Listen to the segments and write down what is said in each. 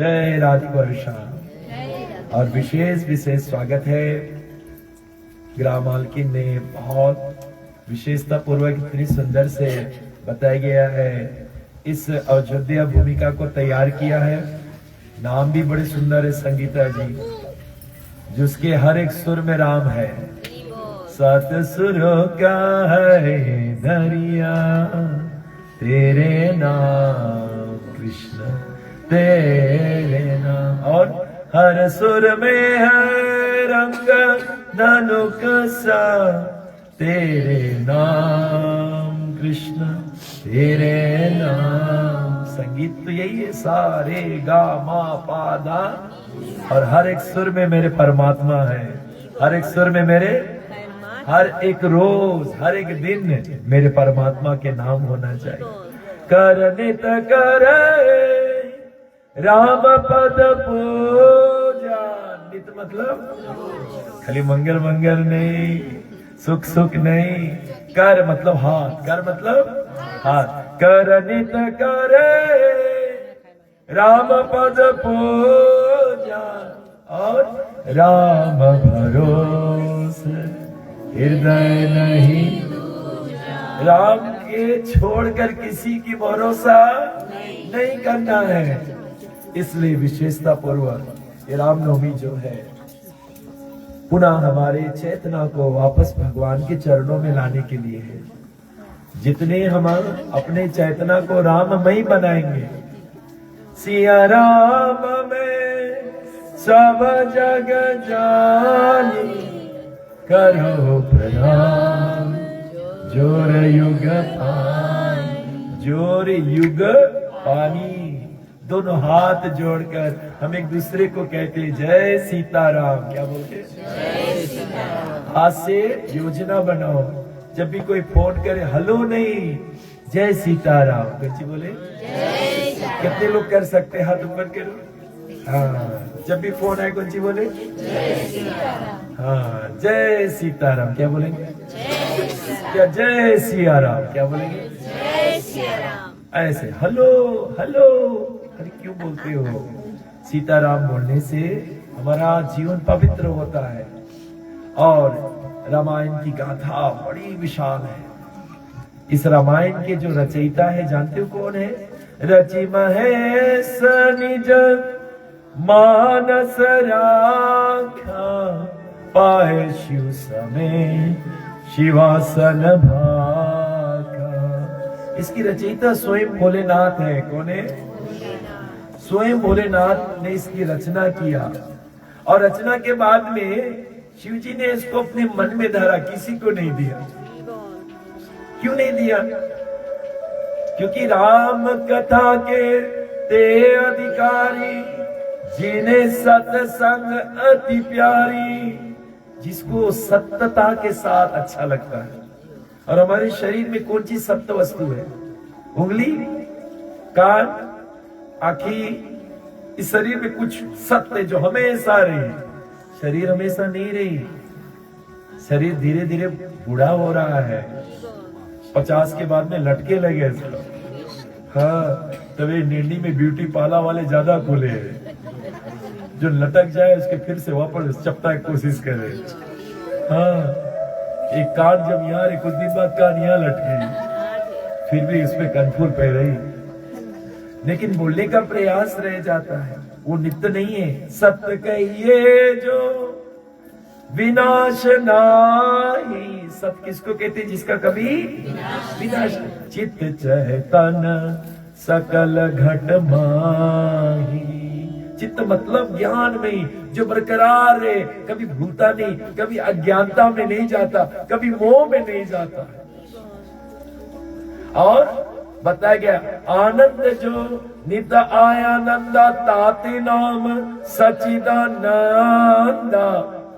जय राधे वर्षा। और विशेष स्वागत है। ग्राम मालकिन ने बहुत विशेषता पूर्वक इतनी सुंदर से बताया गया है, इस अयोध्या भूमिका को तैयार किया है। नाम भी बड़े सुंदर है, संगीता जी, जिसके हर एक सुर में राम है। सात सुरों का है दरिया, तेरे नाम कृष्ण तेरे नाम। और हर सुर में है रंग धनुक सा, तेरे नाम कृष्ण तेरे नाम। संगीत तो यही है, सा रे गा मा पा धा। और हर एक सुर में मेरे परमात्मा है, हर एक सुर में मेरे, हर एक रोज हर एक दिन मेरे परमात्मा के नाम होना चाहिए। कर नित करे राम पद पूजा। नित मतलब खाली मंगल मंगल नहीं, सुख सुख नहीं। कर मतलब हाथ, कर मतलब हाथ। कर नित करे राम पद पूजा, और राम भरोसे हृदय नहीं। राम के छोड़कर किसी की भरोसा नहीं करना है। इसलिए विशेषता पूर्वक ये रामनवमी जो है, पुनः हमारे चेतना को वापस भगवान के चरणों में लाने के लिए है। जितने हम अपने चेतना को राममय बनाएंगे, सिया राम में सब जग जानी, करो प्रणाम जोर युग पानी। जोर युग पानी, दोनों हाथ जोड़कर हम एक दूसरे को कहते जय सीताराम। क्या बोलते? जय सीताराम। आज से योजना बनाओ, जब भी कोई फोन करे हेलो नहीं, जय सीताराम कैसे बोले? जय सीताराम। कितने लोग कर सकते हैं? हाथ ऊपर करो। हाँ, जब भी फोन आए कौन सी बोले? जय सीताराम। हाँ, जय सीताराम। क्या बोलेंगे? क्या जय सिया राम? क्या बोलेंगे? जय सिया राम। ऐसे हेलो हेलो, अरे क्यों बोलते हो? सीताराम बोलने से हमारा जीवन पवित्र होता है। और रामायण की गाथा बड़ी विशाल है। इस रामायण के जो रचयिता है जानते हो कौन है? रचि महेश निज मानस राखा, पाए शिव समेत शिवासन भाका। इसकी रचयिता स्वयं भोलेनाथ है। कौन है? स्वयं भोलेनाथ ने इसकी रचना किया। और रचना के बाद में शिव जी ने इसको अपने मन में धरा, किसी को नहीं दिया। क्यों नहीं दिया? क्योंकि राम कथा के ते अधिकारी, जिन्हें सत्संग अति प्यारी। जिसको सत्यता के साथ अच्छा लगता है। और हमारे शरीर में कौन सी सत्य वस्तु है? उंगली, कान, आँखें। इस शरीर में कुछ सत्य जो हमेशा रही। शरीर हमेशा नहीं रही। शरीर धीरे धीरे बूढ़ा हो रहा है। 50 के बाद में लटके लगे। हाँ, तभी निर्णी में ब्यूटी पार्लर वाले ज्यादा खुले हैं। जो लटक जाए उसके फिर से वापस चपटा की कोशिश करे। हाँ, एक कान जब यहाँ रही, कुछ दिन बाद कान यहाँ लट गई, फिर भी उसमें कनफूल पह रही, लेकिन बोलने का प्रयास रह जाता है। वो नित्य नहीं है। सत्य कहिए जो विनाश नाही। सत्य किसको कहते हैं? जिसका कभी विनाश। चित्त चेतन सकल घट माही। चित्त मतलब ज्ञान में जो बरकरार है, कभी भूलता नहीं, कभी अज्ञानता में नहीं जाता, कभी मोह में नहीं जाता। और बताया गया आनंद जो नित आयानंदा, ताते नाम सचिदानंदा।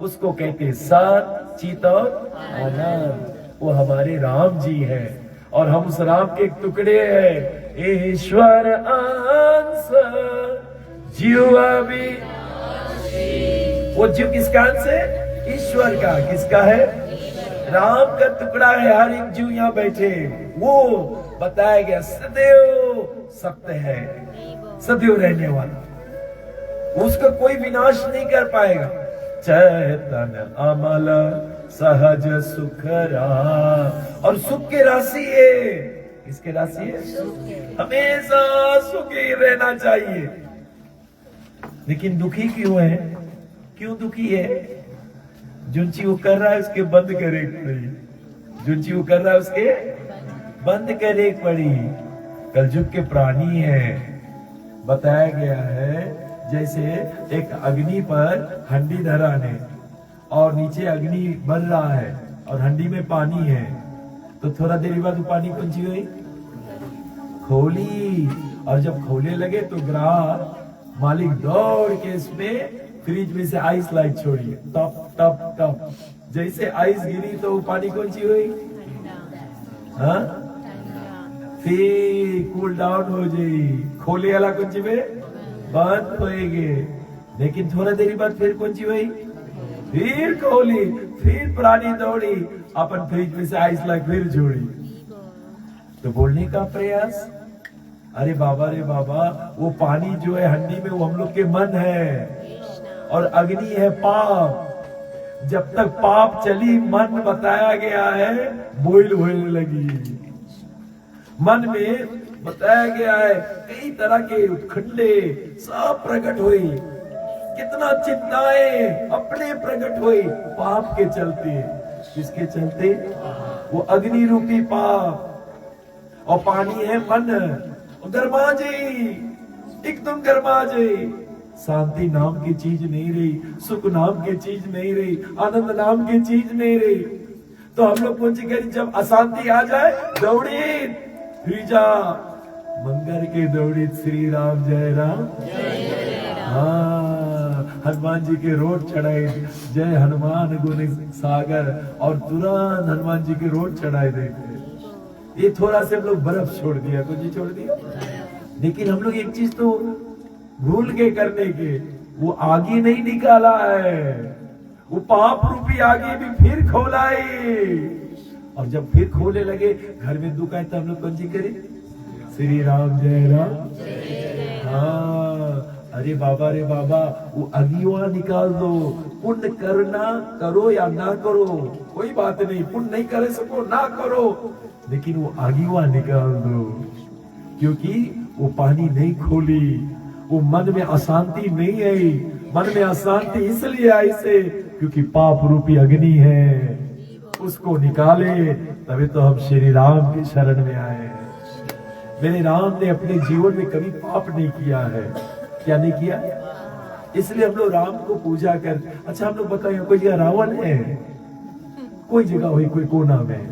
उसको कहते सत चित आनंद। वो हमारे राम जी है और हम उस राम के एक टुकड़े हैं। ईश्वर अंश जीव भी। वो जीव किसका अंश है? ईश्वर का। किसका है? राम का टुकड़ा है हर एक जीव यहाँ बैठे। वो बताया गया सदैव सत्य है, सदैव रहने वाला। उसका कोई विनाश नहीं कर पाएगा। चैतन अमल सहज सुख राम, और सुख की राशि है, किसकी राशि है? हमेशा सुखी रहना चाहिए। लेकिन दुखी क्यों है? क्यों दुखी है? जो चीज वो कर रहा है उसके बंद करे पड़ी, जो चीज वो कर रहा है उसके बंद करे पड़ी। कलयुग के प्राणी है, बताया गया है जैसे एक अग्नि पर हंडी धरा ने, और नीचे अग्नि बन रहा है और हंडी में पानी है, तो थोड़ा देर बाद वो पानी कौन सी हुई? खोली। और जब खोले लगे तो ग्राहक मालिक दौड़ के इसमें फ्रिज में से आइस लाइट छोड़ी, टप टप टप, जैसे आइस गिरी तो वो पानी कौन सी हुई? हाँ, फिर कूल डाउन हो जाई, खोले वाला कौन सी में बंद होएगे। लेकिन थोड़ा देरी बाद फिर कौन सी हुई? फिर खोली, फिर प्राणी दौड़ी, अपन फ्रिज में से आइस लाइट फिर जोड़ी। तो बोलने का प्रयास, अरे बाबा रे बाबा, वो पानी जो है हंडी में वो हम लोग के मन है, और अग्नि है पाप। जब तक पाप चली मन बताया गया है बॉइल होने लगी। मन में बताया गया है कई तरह के उत्खंडे सब प्रकट हुई, कितना चिंताएं अपने प्रकट हुई पाप के चलते। किसके चलते? वो अग्नि रूपी पाप। और पानी है मन, गरमा जाई, एकदम गरमा जाई। शांति नाम की चीज नहीं रही, सुख नाम की चीज नहीं रही, आनंद नाम की चीज नहीं रही। तो हम लोग कौन सी करें? जब अशांति आ जाए दौड़ी जा, मंगर के दौड़ी श्री राम जय राम। हाँ, हनुमान जी के रोड चढ़ाए जय हनुमान गुण सागर, और तुरंत हनुमान जी के रोड चढ़ाए देते। ये थोड़ा से हम लोग बर्फ छोड़ दिया, कुछ ही छोड़ दिया। लेकिन हम लोग एक चीज तो भूल के करने के, वो आगे नहीं निकाला है, वो पाप रूपी आगे भी फिर खोलाए। और जब फिर खोले लगे घर में दुख आए तो हम लोग कौन सी करें? श्री राम जय राम। हाँ, अरे बाबा रे बाबा, वो अगिवा निकाल दो। पुण्य करना करो या ना करो कोई बात नहीं, पुण्य नहीं करे सको ना करो, लेकिन वो अगिवा निकाल दो, क्योंकि वो पानी नहीं खोली, वो मन में अशांति नहीं आई। मन में अशांति इसलिए आई से क्योंकि पाप रूपी अग्नि है, उसको निकाले तभी तो हम श्री राम की शरण में आए। मेरे राम ने अपने जीवन में कभी पाप नहीं किया है। क्या नहीं किया? इसलिए हम लोग राम को पूजा कर। अच्छा हम लोग बताइए, कोई जगह रावण है? कोई जगह हुई कोई कोना में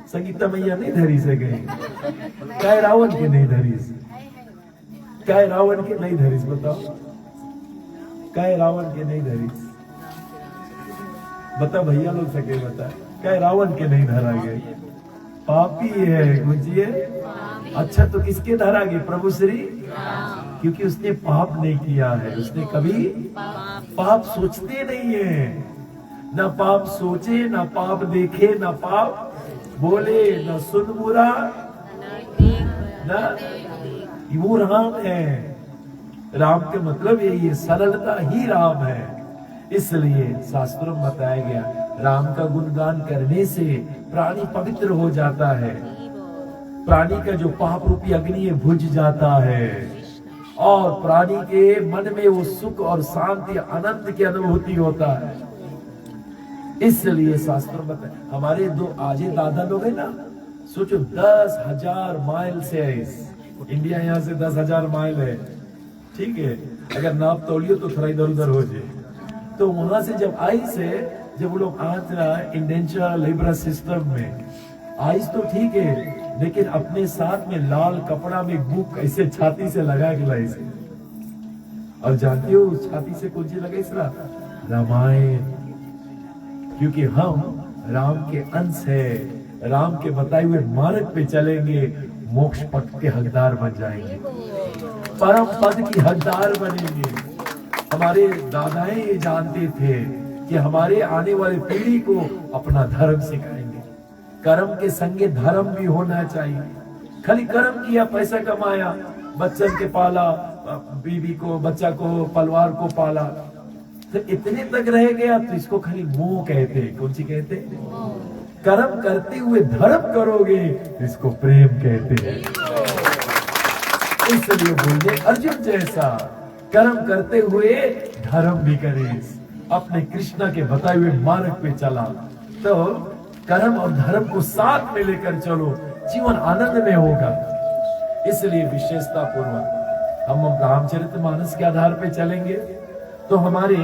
संगीता मैया नहीं धरी से गई, क्या रावण के नहीं धरी? क्या रावण के नहीं धरी? बताओ, क्या रावण के नहीं धरी? बता भैया लोग सके बता, क्या रावण के नहीं धरा गए? पापी है बुझिए। अच्छा तो किसके धरा गए? प्रभु श्री, क्योंकि उसने पाप नहीं किया है। उसने कभी पाप सोचते नहीं है, ना पाप सोचे, ना पाप देखे, ना पाप बोले, ना सुन बुरा, ना। वो राम है। राम के मतलब यही है, सरलता ही राम है। इसलिए शास्त्रों में बताया गया, राम का गुणगान करने से प्राणी पवित्र हो जाता है, प्राणी का जो पाप रूपी अग्नि है बुझ जाता है, और प्राणी के मन में वो सुख और शांति आनंद की अनुभूति होता है। इसलिए शास्त्रों में हमारे दो आजे दादा लोग है ना, सोचो 10,000 माइल से है, इंडिया यहाँ से 10,000 माइल है, ठीक है। अगर नाप तोलियो तो थोड़ा इधर उधर हो जाए। तो वहां से जब आई से जब वो लोग आज इंडेंचर लेबर सिस्टम में आई तो ठीक है, लेकिन अपने साथ में लाल कपड़ा में बुक ऐसे छाती से लगा के लाई से। और जानते हो छाती से कौन सी लगा? इसरा रामायण, क्योंकि हम राम के अंश है, राम के बताए हुए मार्ग पे चलेंगे, मोक्ष पथ के हकदार बन जाएंगे, परम पद की हकदार बनेंगे। हमारे दादाएं ये जानते थे कि हमारे आने वाले पीढ़ी को अपना धर्म सिखाएंगे। कर्म के संगे धर्म भी होना चाहिए। खाली कर्म किया, पैसा कमाया, बच्चन के पाला, बीवी को, बच्चा को, परिवार को पाला, तो इतने तक रह गया तो इसको खाली मोह कहते। कौन सी कहते? कर्म करते हुए धर्म करोगे तो इसको प्रेम कहते हैं। इसलिए बोलिए अर्जुन जैसा कर्म करते हुए धर्म भी करे, अपने कृष्णा के बताए हुए मार्ग पे चला। तो कर्म और धर्म को साथ में लेकर चलो, जीवन आनंद में होगा। इसलिए विशेषता पूर्वक हम रामचरितमानस के आधार पे चलेंगे तो हमारे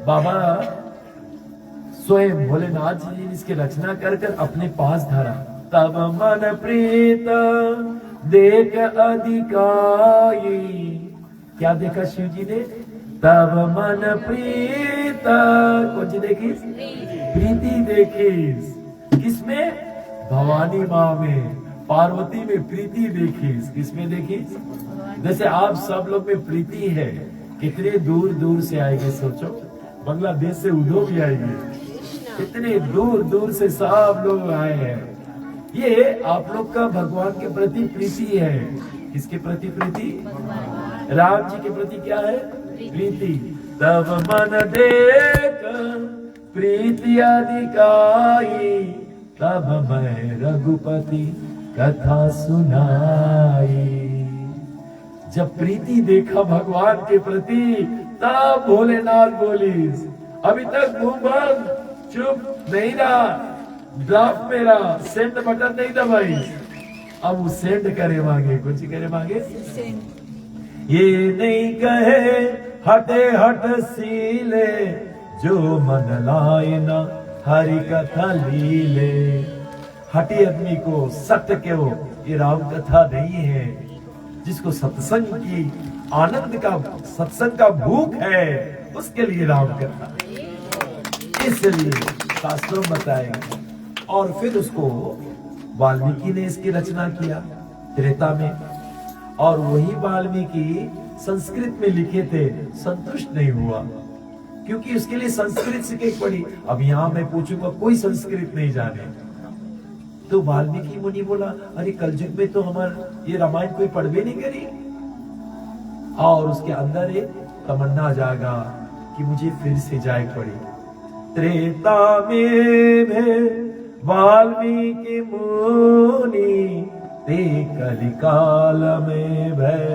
बाबा स्वयं भोलेनाथ जी ने इसकी रचना कर कर अपने पास धरा। तब मन प्रीत देख अधिकाई, क्या देखा शिव जी ने? तब मन प्रीत, कौन सी देखी? प्रीति देखी। किसमें? भवानी माँ में, पार्वती में प्रीति देखी। किसमें देखी? जैसे आप सब लोग में प्रीति है, कितने दूर दूर से आएंगे सोचो, बांग्लादेश से उधो भी आएंगे, कितने दूर दूर से सब लोग आए हैं। ये आप लोग का भगवान के प्रति प्रीति है। किसके प्रति प्रीति? राम जी के प्रति क्या है? प्रीति। तब मन देख प्रीति अधिकाई, तब मैं रघुपति कथा सुनाई। जब प्रीति देखा भगवान के प्रति, तब भोलेनाथ बोली, अभी तक मुंह बंद चुप नहीं रहा, ड्राफ्ट मेरा सेंड बटन नहीं दबाई, अब वो सेंड करे मांगे। कुछ करे मांगे? ये नहीं कहे हटे हट सीले, जो मन लाए ना हरि कथा लीले। हटी आदमी को सत्य क्यों? ये राम कथा नहीं है। जिसको सत्संग की आनंद का, सत्संग का भूख है, उसके लिए राम कथा। इसलिए शास्त्रों बताएंगे। और फिर उसको वाल्मीकि ने इसकी रचना किया त्रेता में, और वही वाल्मीकि संस्कृत में लिखे थे, संतुष्ट नहीं हुआ क्योंकि उसके लिए संस्कृत सीखनी पड़ी। अब यहां मैं पूछूंगा कोई संस्कृत नहीं जाने, तो वाल्मीकि मुनि बोला, अरे कलयुग में तो हमारा ये रामायण कोई पढ़वे नहीं करी। और उसके अंदर एक तमन्ना जागा कि मुझे फिर से जाए पड़ी। त्रेता में वाल्मीकि मुनि, ते कलिकाल में भय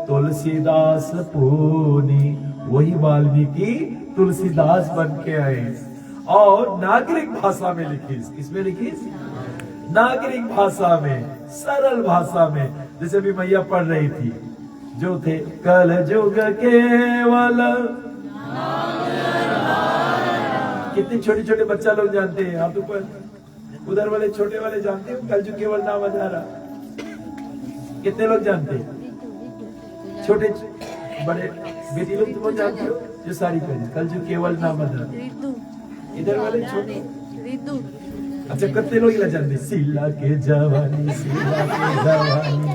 तुलसीदास पुनि। वही वाल्मीकि तुलसीदास बन के आए और नागरिक भाषा में लिखी। किसमें लिखी? नागरिक भाषा में, सरल भाषा में। जैसे भी मैया पढ़ रही थी, जो थे कल युग केवल। कितने छोटे छोटे बच्चा लोग जानते हैं, आप ऊपर उधर वाले छोटे वाले जानते हो कल युग केवल नाम आधारा? कितने लोग जानते हैं? छोटे बड़े बेटी लोग तुम जानते हो जो साड़ी पहने, कल युग केवल नाम आधारा। इधर वाले छोटे अच्छा कितने लोग जानते? सीला के जवानी, सीला के जवानी।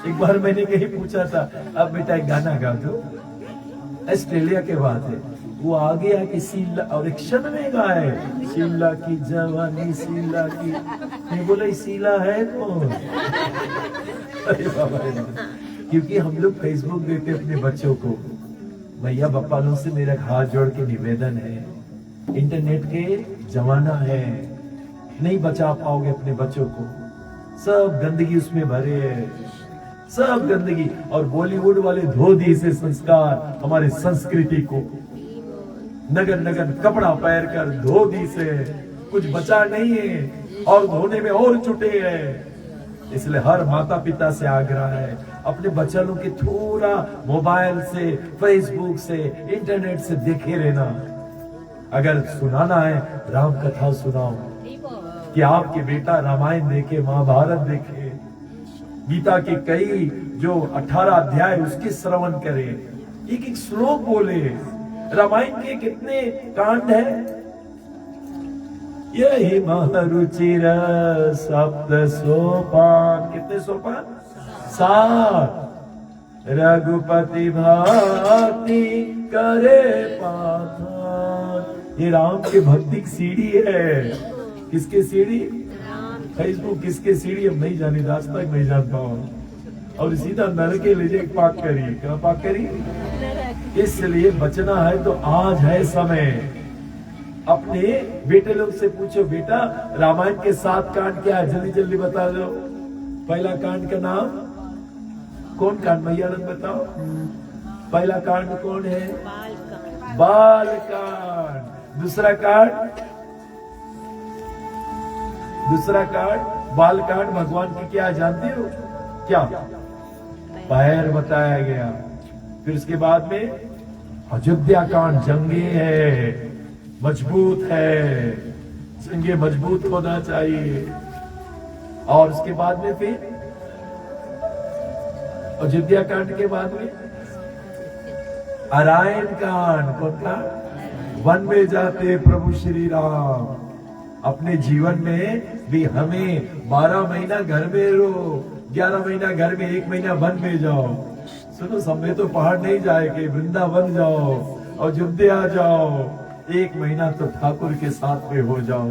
एक बार मैंने कहीं पूछा था, अब बेटा एक गाना गा दो, ऑस्ट्रेलिया के बात है, वो आ गया कि सीला, और एक क्षण में गाए सीला की जवानी, सीला की। मैं बोला सीला है कौन? अरे बाबा, क्योंकि हम लोग फेसबुक देते अपने बच्चों को। भैया बप्पालों से मेरा हाथ जोड़ के निवेदन है, इंटरनेट के जमाना है, नहीं बचा पाओगे अपने बच्चों को। सब गंदगी उसमें भरे है, सब गंदगी। और बॉलीवुड वाले धो दिए से संस्कार, हमारे संस्कृति को नगर नगर कपड़ा पहन कर धो दी से कुछ बचा नहीं है, और धोने में और जुटे हैं। इसलिए हर माता पिता से आग्रह है, अपने बच्चों के थोड़ा मोबाइल से, फेसबुक से, इंटरनेट से देखे रहना। अगर सुनाना है राम कथा सुनाओ, कि आपके बेटा रामायण देखे, महाभारत देखे, गीता के कई जो 18 अध्याय उसके श्रवण करे, एक एक श्लोक बोले। रामायण के कितने कांड है? यही महरुचिर सप्त सोपान। कितने सोपान? 7। रघुपति भक्ति करे पाथान। ये राम के भक्ति की सीढ़ी है। किसके सीढ़ी? फेसबुक किसके सीढ़ी? हम नहीं जाने, आज तक नहीं जान पाओ। और सीधा नरके ले जाए पाक करी, क्या पाक करी। इसलिए बचना है तो आज है समय। अपने बेटे लोग से पूछो, बेटा रामायण के 7 कांड क्या है, जल्दी जल्दी बता दो। पहला कांड का नाम कौन कांड, भैया लोग बताओ। पहला कांड कौन है, बाल कांड। दूसरा कांड बाल कांड भगवान की क्या जानते हो, क्या पैर बताया गया। फिर उसके बाद में अयोध्या कांड, जंगे है, मजबूत है, जंगे मजबूत होना चाहिए। और उसके बाद में फिर अयोध्या कांड के बाद में अरायन कांड, कौन का, वन में जाते प्रभु श्री राम। अपने जीवन में भी हमें 12 महीना घर में रहो, 11 महीना घर में, 1 महीना वन में जाओ। सुनो, सब में तो पहाड़ नहीं जाएंगे, वृंदावन जाओ, अयोध्या जाओ, 1 महीना तो ठाकुर के साथ में हो जाओ,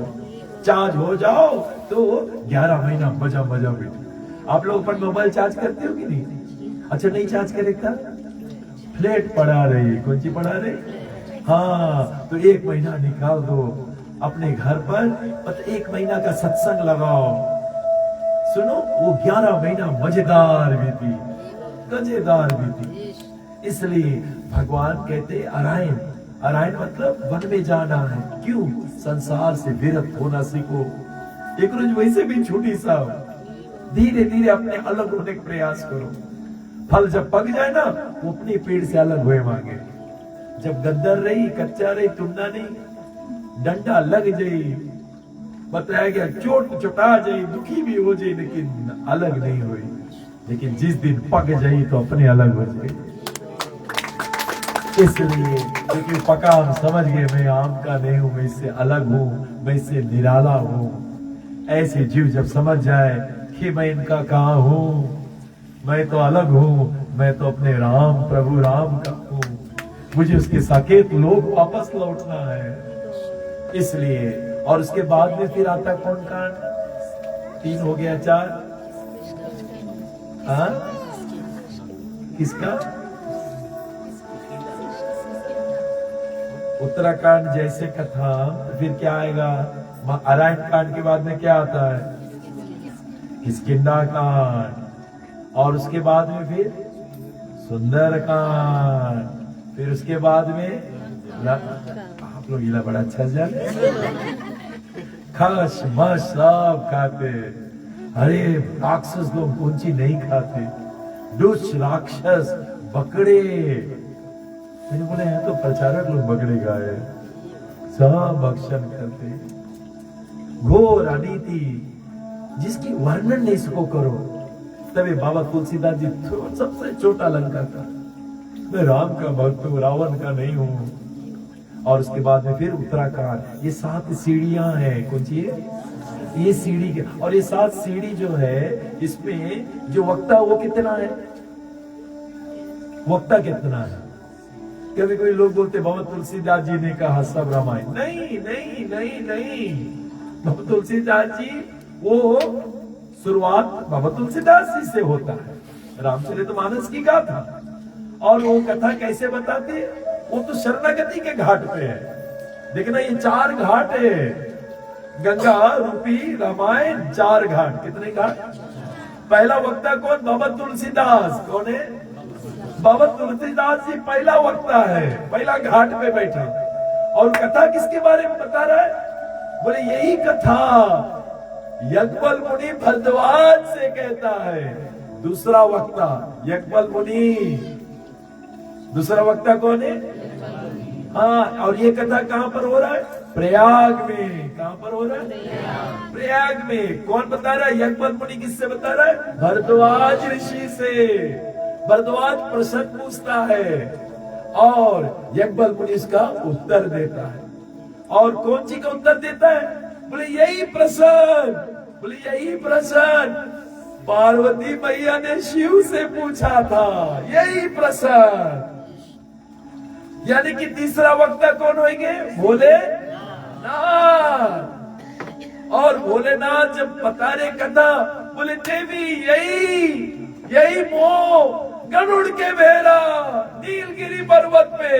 चार्ज हो जाओ तो 11 महीना मजा मजा बेटे। आप लोग अपन मोबाइल चार्ज करते हो कि नहीं? अच्छा, नहीं चार्ज करेगा, फ्लैट पड़ा रही, कौन सी पड़ा रही, हाँ, तो 1 महीना निकाल दो अपने घर पर 1 महीना का सत्संग लगाओ। सुनो, वो 11 महीना मजेदार बीती, मजेदार बीती। इसलिए भगवान कहते अरायन, अरायन मतलब वन में जाना है। क्यों? संसार से विरत होना सीखो। एक रोज वैसे भी छूटी साहब, धीरे धीरे अपने अलग होने का प्रयास करो। फल जब पक जाए ना, वो अपने पेड़ से अलग हुए मांगे। जब गद्दर रही, कच्चा रही, टुंडा नहीं, डंडा लग जाई, बताया गया चोट चुटा जाई, दुखी भी हो जाए, लेकिन अलग नहीं हुई। लेकिन जिस दिन पक जाई तो अपने अलग हो जाए। इसलिए क्योंकि पका हम समझ गए, मैं आम का नहीं हूं, मैं इससे अलग हूं, मैं इससे निराला हूं। ऐसे जीव जब समझ जाए कि मैं इनका कहाँ हूं, मैं तो अलग हूं, मैं तो अपने राम प्रभु राम का हूं, मुझे उसके साकेत लोक वापस लौटना है। इसलिए और उसके बाद में फिर आता कौन कांड, 3 हो गया, 4, हाँ किसका, उत्तराखंड जैसे कथा। फिर क्या आएगा, अरायन कांड के बाद में क्या आता है, किष्किंधा कांड। और उसके बाद में फिर सुंदर कांड। फिर उसके बाद में आप लोग इला बड़ा अच्छा जाने, खस मस सब खाते। अरे राक्षस लोग कौन सी नहीं खाते, दुष्ट राक्षस बकरे। मैंने बोला यहाँ तो प्रचारक लोग बकरे गाए, सब भक्षण करते। घोर अनीति जिसकी वर्णन नहीं सको करो। तभी बाबा तुलसीदास जी सबसे छोटा लंका था, मैं राम का भक्त हूँ, रावण का नहीं हूँ। और उसके बाद में फिर उत्तराखंड। ये 7 सीढ़ियां हैं, कौन सी है ये सीढ़ी के। और ये 7 सीढ़ी जो है, इसमें जो वक्ता वो कितना है, वक्ता कितना है। कभी कोई लोग बोलते बाबा तुलसीदास जी ने कहा सब रामायण, नहीं नहीं नहीं नहीं, बाबा तुलसीदास जी वो शुरुआत बाबा तुलसीदास जी से होता है, रामचरितमानस की गाथा। और वो कथा कैसे बताते, वो तो शरणागति के घाट पे है। देखना ये 4 घाट है, गंगा रूपी रामायण, 4 घाट। कितने घाट? पहला वक्ता कौन, बाबा तुलसीदास। कौन है? बाबा तुलसीदास जी पहला वक्ता है, पहला घाट पे बैठे। और कथा किसके बारे में बता रहा है, बोले यही कथा यज्ञवल मुनि भरद्वाज से कहता है। दूसरा वक्ता यज्ञवल मुनि, दूसरा वक्ता कौन है? हाँ, और ये कथा कहाँ पर हो रहा है? प्रयाग में। कहाँ पर हो रहा है? प्रयाग में। कौन बता रहा है? यज्ञवल मुनि किससे बता रहा है? भरद्वाज ऋषि से। भरद्वाज प्रश्न पूछता है और यज्ञवल मुनि इसका उत्तर देता है। और कौन सी का उत्तर देता है? बोले यही प्रश्न, बोले यही प्रश्न पार्वती मैया ने शिव से पूछा था, यही प्रश्न। यानी कि तीसरा वक्ता कौन होंगे? भोलेनाथ। और भोलेनाथ जब बता रहे कथा, बोले देवी यही मोह गरुड़ के भेड़ा नीलगिरी पर्वत पे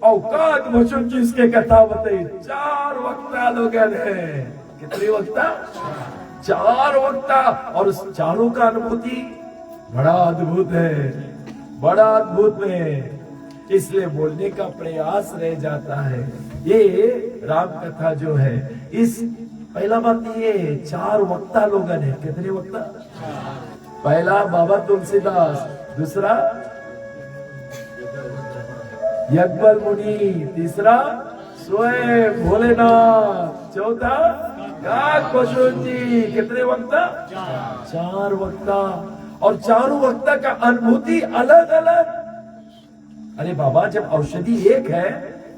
औकात भुषुन जी उसके कथा बताई। 4 वक्ता लोग हैं। कितने वक्ता? 4 वक्ता। और उस चारों का अनुभूति बड़ा अद्भुत है, बड़ा अद्भुत है। इसलिए बोलने का प्रयास रह जाता है। ये राम कथा जो है, इस पहला बात ये 4 वक्ता लोग हैं। कितने वक्ता? पहला बाबा तुलसीदास, दूसरा यज्ञवल मुनि, तीसरा स्वयं भोलेनाथ, चौथा काक भुषुन जी। कितने वक्ता? 4 वक्ता। और चारों वक्ता का अनुभूति अलग अलग। अरे बाबा, जब औषधि एक है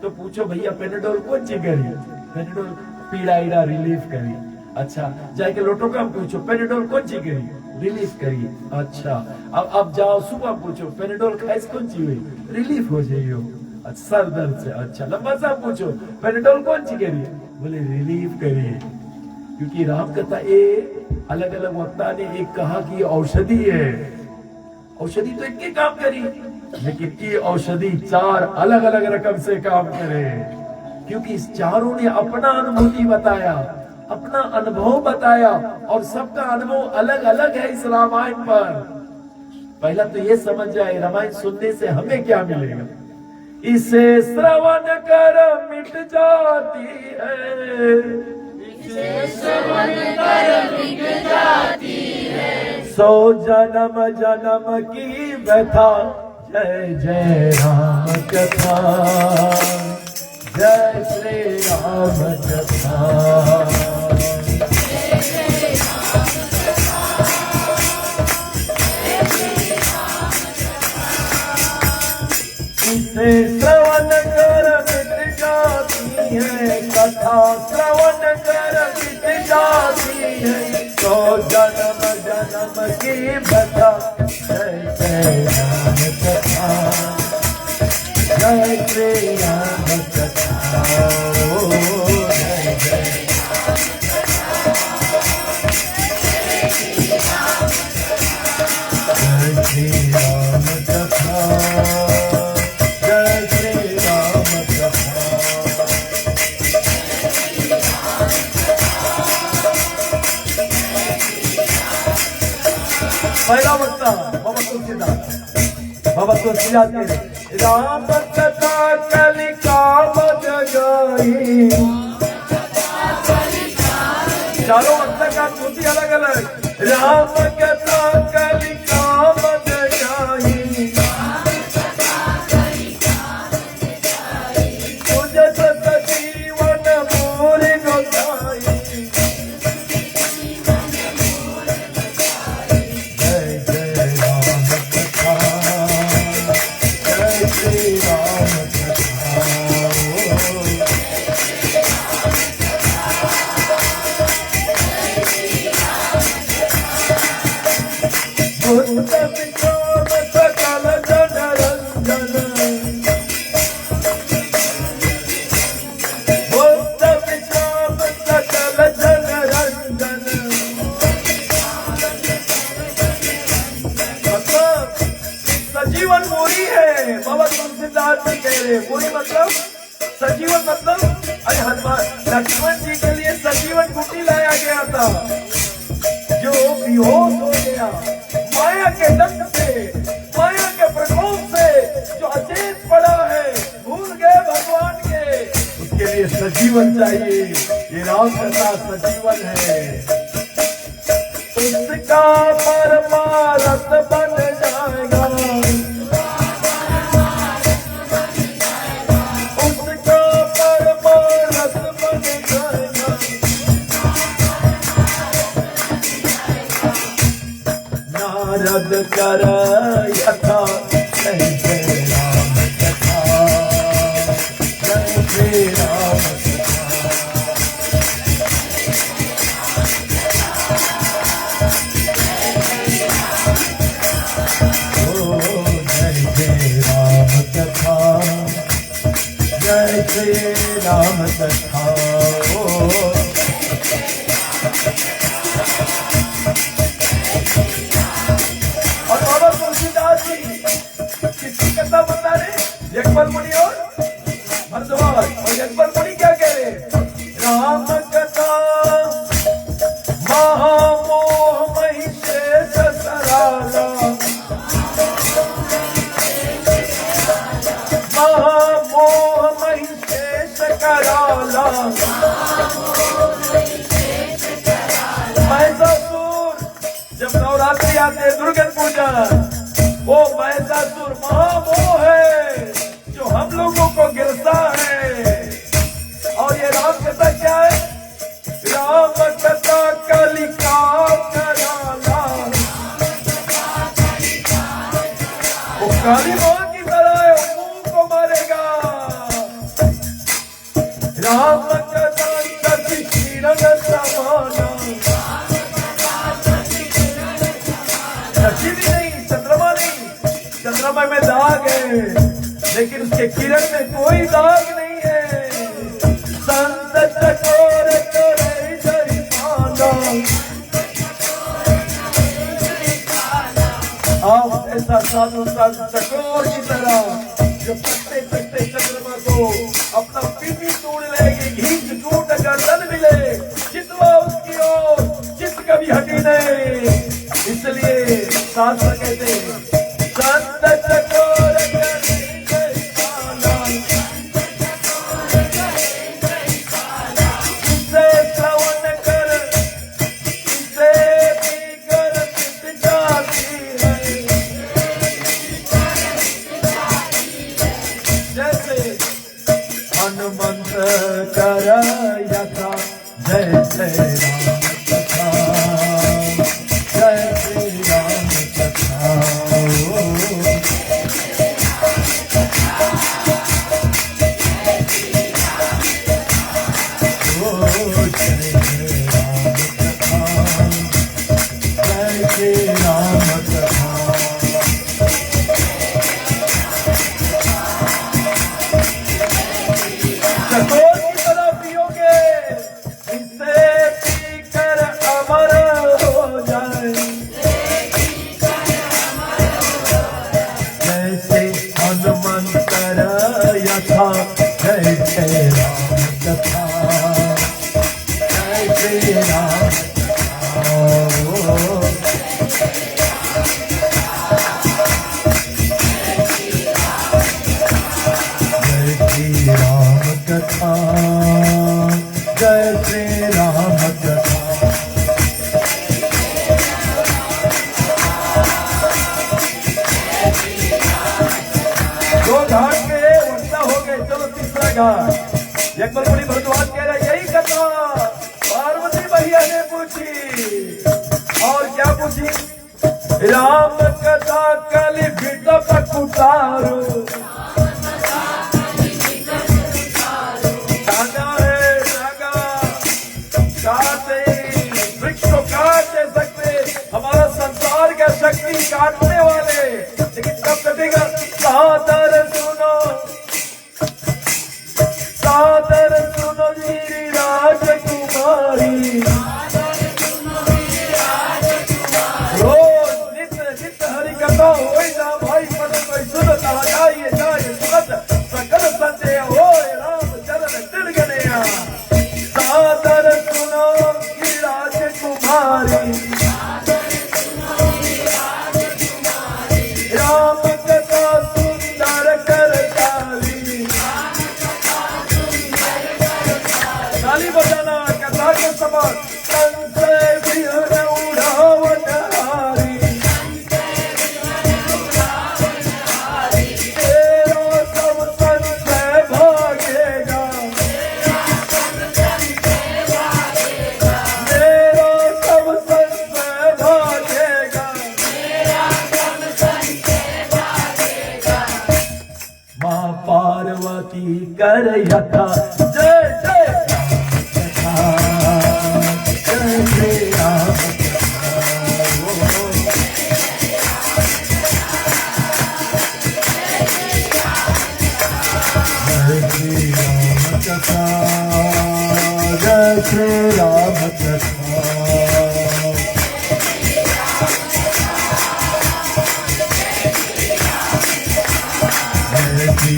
तो पूछो भैया पेनाडोल कौन सी करी? पेनाडोल पीड़ा ईड़ा रिलीफ करी। अच्छा, जाके लोटो का पूछो पेनाडोल कौन सी करी? रिलीफ करी। अच्छा, अब जाओ सुबह पूछो पेनाडोल खाइस कौन सी हुई? रिलीफ हो जाइयो। अच्छा, सर दर्द से। अच्छा, लंबा सा पूछो पेनाडोल कौन सी करी? बोले रिलीफ करी। क्योंकि राम कथा ये अलग अलग वक्ता ने एक कहा कि औषधि है। औषधि तो इनके काम करी, लेकिन ये औषधि 4 अलग अलग रकम से काम करे। क्योंकि इस चारों ने अपना अनुभूति बताया, अपना अनुभव बताया, और सबका अनुभव अलग अलग है इस रामायण पर। पहला तो ये समझ जाए रामायण सुनने से हमें क्या मिलेगा। इसे श्रवण कर मिट जाती है, इसे श्रवण कर मिट जाती है 100 जन्म जन्म की व्यथा। जय जय राम कथा, जय श्री राम कथा। इसे श्रवण कर मिट जाती है कथा, श्रवण कर मिट जाती है 100 जन्म जन्म की व्यथा। जय जय राम कथा, जय श्री राम कथा। जय जय श्री राम कथा, जय श्री राम कथा। पहला वक्ता बाबा तुलसीदास। बाबा तुलसीदास के राम कथा कलिका बज गई। चारों वक्ता का अनुभूति अलग अलग। राम कथा कलिका बज गई, तुझे सजीवन मोर गोसाई। जय जय राम कथा, जय श्री राम कथा। भूत विक्रम सकल जन रंजन, भूत विक्रम सकल जन रंजन। मतलब सजीवन मोरी है। बाबा तुलसीदास जी कह रहे मोरी मतलब सजीवन। मतलब अरे हनुमान लक्ष्मण जी के लिए सजीवन बूटी लाया गया था, जो बेहोश हो गया माया के दंड से, माया के प्रकोप से, जो अचेत पड़ा है, भूल गए भगवान के, उसके लिए सजीवन चाहिए। ये राम कथा सजीवन है। उसका परमारथ बन जाएगा, उसका परमारथ बन जाएगा। नारद कर यथा जय जय राम कथा, जय श्री राम कथा। ओ जय जय राम कथा, जय श्री राम कथा। और यज्ञवल मुनि और भरद्वाज। और यज्ञवल मुनि क्या कह रहे हैं? राम कथा महामोह महिषेश सराला, महामोह महिषेश कराला। महिषासुर जब नवरात्रि आते दुर्गा पूजा, वो महिषासुर महामोह है जो हम लोगों को गिरता है। और ये राम कथा क्या है? राम कथा कलिका कराला। वो काली मां की तरह है, मुंह को मारेगा। राम कथा सती क्षीरन समाना। सची भी नहीं, चंद्रमा नहीं, चंद्रमा में दाग है लेकिन उसके किरण में कोई दाग नहीं है। संत चकोर करे जरिमाना। आप ऐसा साधु संत चकोर की तरह जो पत्ते पत्ते चंद्रमा को अपना पीपी तोड़ लेगी, घींच टूट गर्दन मिले, चितवा उसकी ओर चित कभी हटी नहीं। इसलिए शास्त्र कहते हैं संत चकोर करे जरिमाना। इसे श्रवण कर, इसे पी कर चित जाती है। जैसे हनुमंत कर यथा, जैसे राम कथा, जैसे राम कथा। चकोर की तरह पियोगे, इससे पीकर अमर हो जाए। जैसे हनुमंत यथा, जैसे राम कथा, जैसे राम कथा। राम कथा, जय श्री राम कथा। दो घाट के वर्षा हो गए, चलो तीसरा घाट। यज्ञवल मुनि भरद्वाज कह रहे यही कथा पार्वती मैया ने पूछी। और क्या पूछी? राम कथा कलि बिटप कुटारो। हमारा संसार का शक्ति काटने वाले, लेकिन कब कटेगा? सादर सुनो, सादर सुनो मेरी राजकुमारी। रोज नित्य नित्य हरि कथा हो जा भाई, पद कोई सुनता जाइए जाइए सुनत सकल संदेह हो राम चरण तिल गनया। सादर सुनो मेरी राजकुमारी। राम कथा सुंदर कर ताली, ताली बजाना कथा के समान। संशय विहर उड़ावन हारी, तेरा सब संशय भागेगा, मेरा सब संशय भागेगा। माँ पार्वती कर यथा, जय जय राम कथा, जय जय राम कथा, जय श्री राम कथा। जय श्री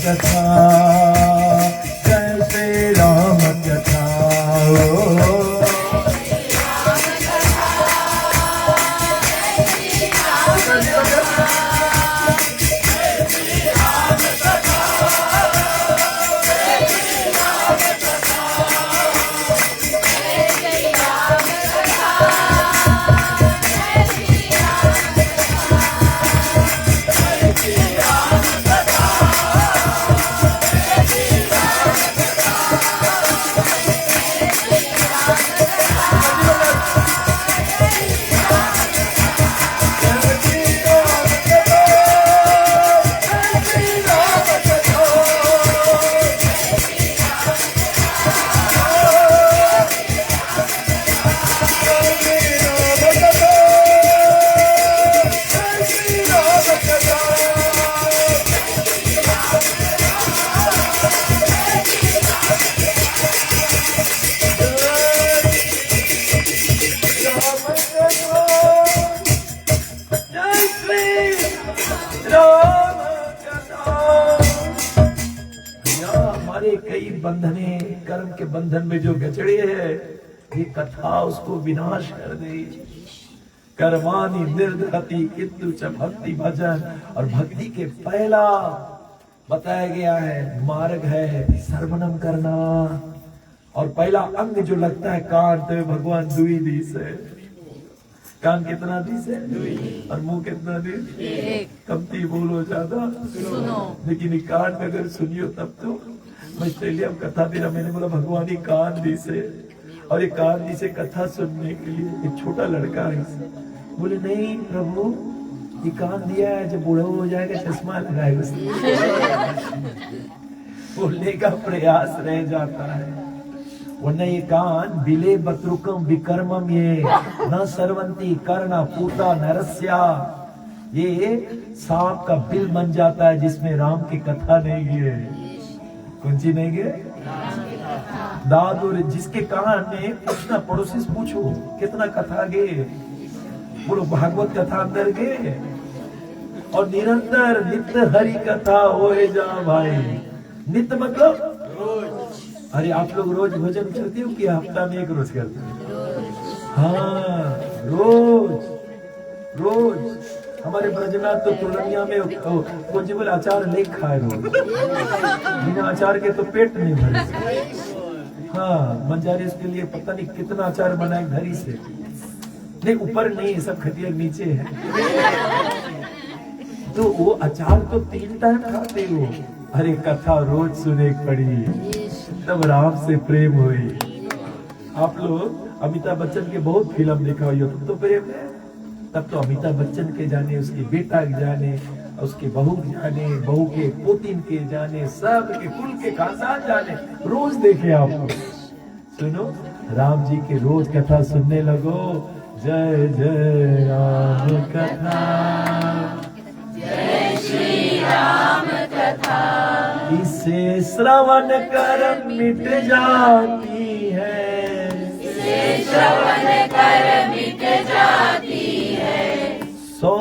कथा, जय श्री राम कथा। कई बंधने, कर्म के बंधन में जो गचड़े है, ये कथा उसको विनाश कर दे। कर्मानि निर्धति किंतु च भक्ति भजन, और भक्ति के पहला बताया गया है मार्ग है श्रवणम करना, और पहला अंग जो लगता है कान, तो भगवान दुई दिस है। कान कितना दिस है? और मुंह कितना दिस? कमती बोलो ज्यादा सुनो। लेकिन कान में अगर सुनियो तब तो। मैं ऑस्ट्रेलिया में कथा दे रहा, मैंने बोला भगवान ही कान दी से, और ये कान दी से कथा सुनने के लिए। एक छोटा लड़का है, बोले नहीं प्रभु ये कान दिया है, जब बूढ़ा हो जाएगा चश्मा लगाएगा बोलने का प्रयास रह जाता है। वरना ये कान बिले बत्रुकम विकर्मम, ये न सर्वंती कर्ण पूता नरस्या, ये सांप का बिल बन जाता है जिसमें राम की कथा नहीं है। कौन सी नहीं गए? दादू, जिसके कान में पूछना, पड़ोसी से पूछो कितना कथा गए, बोलो भागवत कथा अंदर गए। और निरंतर नित्य हरि कथा होए जा भाई। नित्य मतलब रोज। अरे आप लोग रोज भोजन करते हो कि हफ्ता में एक रोज करते हो? हाँ रोज रोज। हमारे ब्रजनाथ तो पूर्णिया में बोले अचार नहीं खाए रोज, बिना अचार के तो पेट नहीं भरे। हाँ मंजारी उसके लिए पता नहीं कितना अचार बनाए घरी से, नहीं ऊपर नहीं, सब खटिया नीचे है। तो वो अचार तो 3 टाइम खाते हो। अरे कथा रोज सुने पड़ी, तब राम से प्रेम हुई। आप लोग अमिताभ बच्चन के बहुत फिल्म देखा हुई हो, तो प्रेम है। तब तो अमिताभ बच्चन के जाने, उसके बेटा के जाने, उसके बहू के जाने, बहू के पोतीन के जाने, सब के कुल के खानदान जाने, रोज देखे आप लोग। सुनो राम जी के रोज कथा सुनने लगो। जय जय राम कथा, जय श्री राम कथा, इसे श्रवण कर मिट जाती है, इसे श्रवण कर मिट जाती है। 100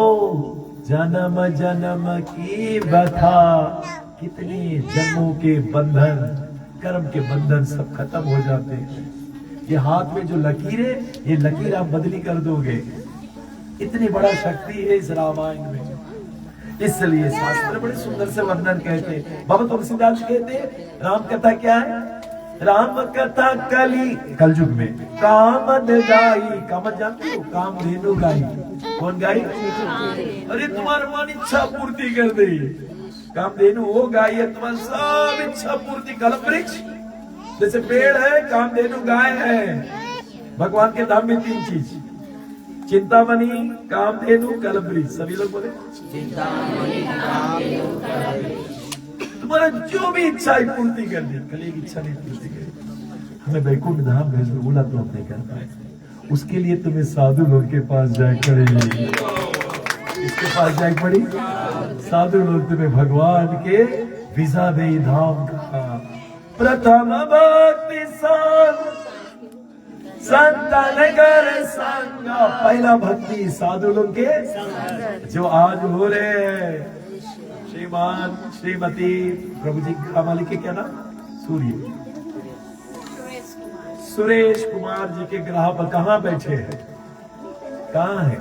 जन्म जन्म की व्यथा, कितने जन्मों के बंधन, कर्म के बंधन सब खत्म हो जाते हैं। ये हाथ में जो लकीर है, ये लकीर आप बदली कर दोगे। इतनी बड़ा शक्ति है इस रामायण में। इसलिए शास्त्र बड़े सुंदर से वर्णन कहते हैं। बाबा तुलसीदास कहते हैं राम कथा क्या है? राम कथा कलयुग में कामद गाई। कामद जानते हो? कामधेनु गाई। कौन गाई? अरे तुम्हारा मन इच्छा पूर्ति कर दे। कामधेनु वो गाय है, तुम्हारी सब इच्छा पूर्ति। कल्पवृक्ष जैसे पेड़ है, कामधेनु गाय है। भगवान के धाम में 3 चीज, चिंतामणि, कामधेनु, कल्पवृक्ष। सभी लोग बोले चिंतामणि, कामधेनु, कल्पवृक्ष। तुम्हारा जो भी इच्छा है पूर्ति कर दी, कल एक इच्छा नहीं पूर्ति करी। हमें वैकुंठ धाम भेज दो, बोला तो हम नहीं कर पाए। उसके लिए तुम्हें साधु लोग के पास जाए पड़ेगी। इसके पास जाए पड़ी, साधु लोग तुम्हें भगवान के वीजा दे धाम का। प्रथम भक्ति संतन कर संग। पहला भक्ति साधु लोग के जो आज हो रहे हैं। श्रीमान श्रीमती प्रभु जी का मालिक है क्या नाम? सूर्य सुरेश कुमार जी के ग्रह पर कहाँ बैठे हैं? कहाँ है?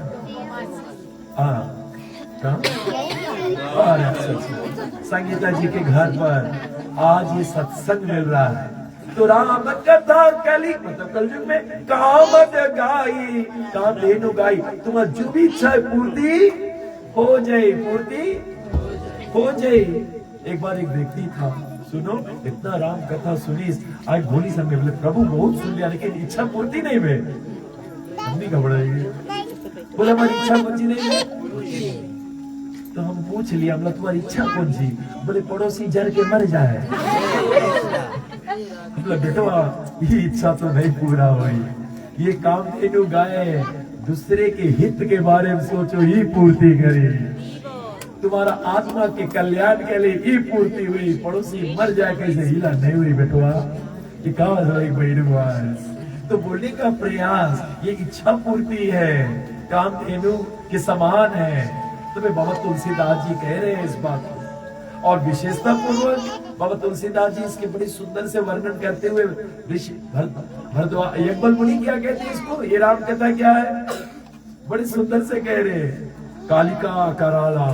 हाँ कहाँ? संगीता जी के घर पर आज ये सत्संग मिल रहा है। तो राम कथा कली मतलब कलयुग में कामत गाई कामधेनु गाई, तुम्हारी जो भी इच्छा है पूर्ति हो जाए, पूर्ति हो जाए। एक बार एक व्यक्ति था, सुनो इतना राम कथा सुनी, आज भोली समय बोले प्रभु बहुत सुन लिया लेकिन इच्छा पूर्ति नहीं हुई। हम नहीं घबराएंगे, बोले हमारी इच्छा पूर्ति नहीं हुई। तो हम पूछ लिया हमला तुम्हारी इच्छा कौन सी? बोले पड़ोसी जर के मर जाए। मतलब बेटवा ये इच्छा तो नहीं पूरा हुई, ये कामधेनु गाय दूसरे के हित के बारे में सोचो ही पूर्ति करी, तुम्हारा आत्मा के कल्याण के लिए ही पूर्ति हुई। पड़ोसी मर जाए कैसे हिला नहीं हुई बेटवा, ये कहा तो बोलने का प्रयास ये इच्छा पूर्ति है, कामधेनु के समान है। तो बाबा तुलसीदास जी कह रहे हैं इस बात को, और विशेषता पूर्वक बाबा तुलसीदास जी इसके बड़ी सुंदर से वर्णन करते हुए भरद्वाज यज्ञबल मुनि क्या कहते हैं इसको, ये राम कथा क्या है, बड़ी सुंदर से कह रहे हैं। कालिका कराला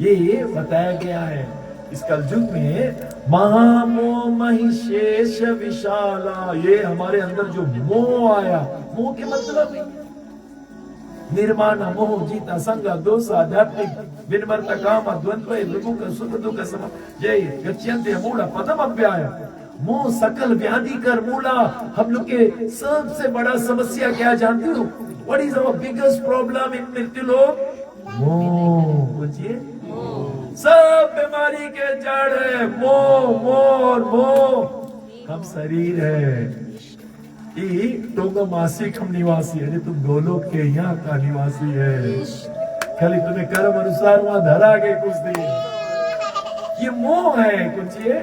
ये बताया गया है इस कलयुग में, महामोह महिषेष विशाला, ये हमारे अंदर जो मोह आया, मोह के मतलब निर्माण मोह जीत असंग दोष आध्यात्मिक विनम्रत काम द्वंद्व लघु का सुख दुख सम जय गच्छन्ते मूढ़ पदम अव्याय, मोह सकल व्याधि कर मूला। हम लोग के सबसे बड़ा समस्या क्या जानते हो? What is our biggest problem in मृत्यु लोग? मोह। पूछिए, सब बीमारी के जड़ है मोह, मोह मोह। हम शरीर है टोंगा मासिक हम निवासी है, तुम गोलोक के यहाँ का निवासी है, खाली तुम्हें कर्म अनुसार वहां धरा गए कुछ दिन। ये मोह है कुछ, ये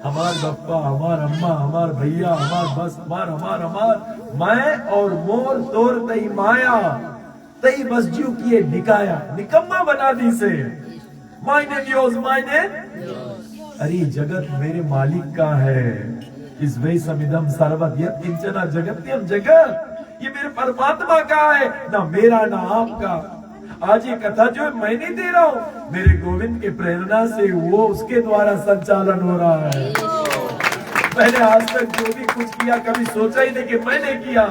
हमार बप्पा, हमार अम्मा, हमार भैया, हमार बस, हमार मैं और मोर तोर तई माया तई बस जीव किए निकाया, निकम्मा बना दी से मायने योज मायने। अरे जगत मेरे मालिक का है, इस वही समिदम सर्वत यत् किंचन जगत्यम जगत, ये मेरे परमात्मा का है, ना मेरा ना आपका। आज ये कथा जो है मैं नहीं दे रहा हूँ, मेरे गोविंद के प्रेरणा से वो उसके द्वारा संचालन हो रहा है। मैंने आज तक जो भी कुछ किया कभी सोचा ही नहीं कि मैंने किया।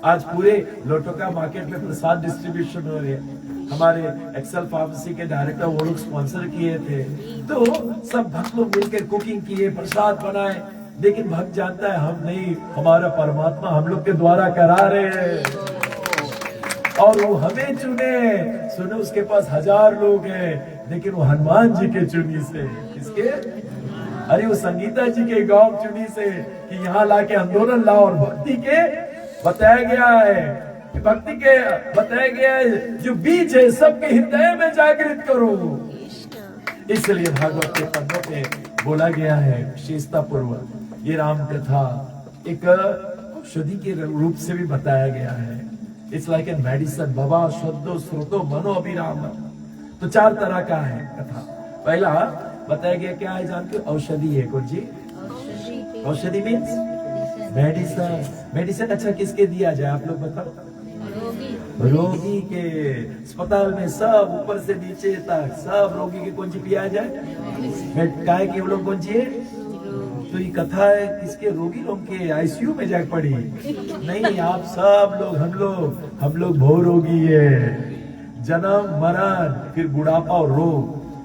आज पूरे लोटोका मार्केट में प्रसाद डिस्ट्रीब्यूशन हो रहे हैं, हमारे एक्सेल फार्मेसी के डायरेक्टर वो लोग स्पॉन्सर किए थे, तो सब भक्त लोग मिलकर कुकिंग किए, प्रसाद बनाए, लेकिन भक्त जानता है हम नहीं, हमारा परमात्मा हम लोग के द्वारा करा रहे हैं और वो हमें चुने। सुनो उसके पास 1000 लोग हैं लेकिन वो हनुमान जी के चुनी से, किसके? अरे वो संगीता जी के गांव चुनी से कि यहाँ लाके आंदोलन लाओ, और भक्ति के बताया गया है, भक्ति के बताया गया है जो बीज है सबके हृदय में जागृत करो। इसलिए भागवत के पदों पे बोला गया है विशेषता पूर्वक, ये राम कथा एक औषधि के रूप से भी बताया गया है। इट्स लाइक एन मेडिसिन, बाबा शुद्धो श्रुतो मनो अभिराम। तो 4 तरह का है कथा। पहला बताया गया क्या है जानते हो? औषधि है कौन जी? औषधि मीन्स मेडिसिन। मेडिसिन अच्छा किसके दिया जाए आप लोग बताओ? रोगी के। अस्पताल में सब ऊपर से नीचे तक सब रोगी के कौन सी पिया जाए? काय के लोग कौन सी है? तो ये कथा है किसके? रोगी लोग के आईसीयू में जाके पड़ी नहीं, आप सब लोग हम लोग भो रोगी है। जन्म मरण फिर बुढ़ापा और रोग,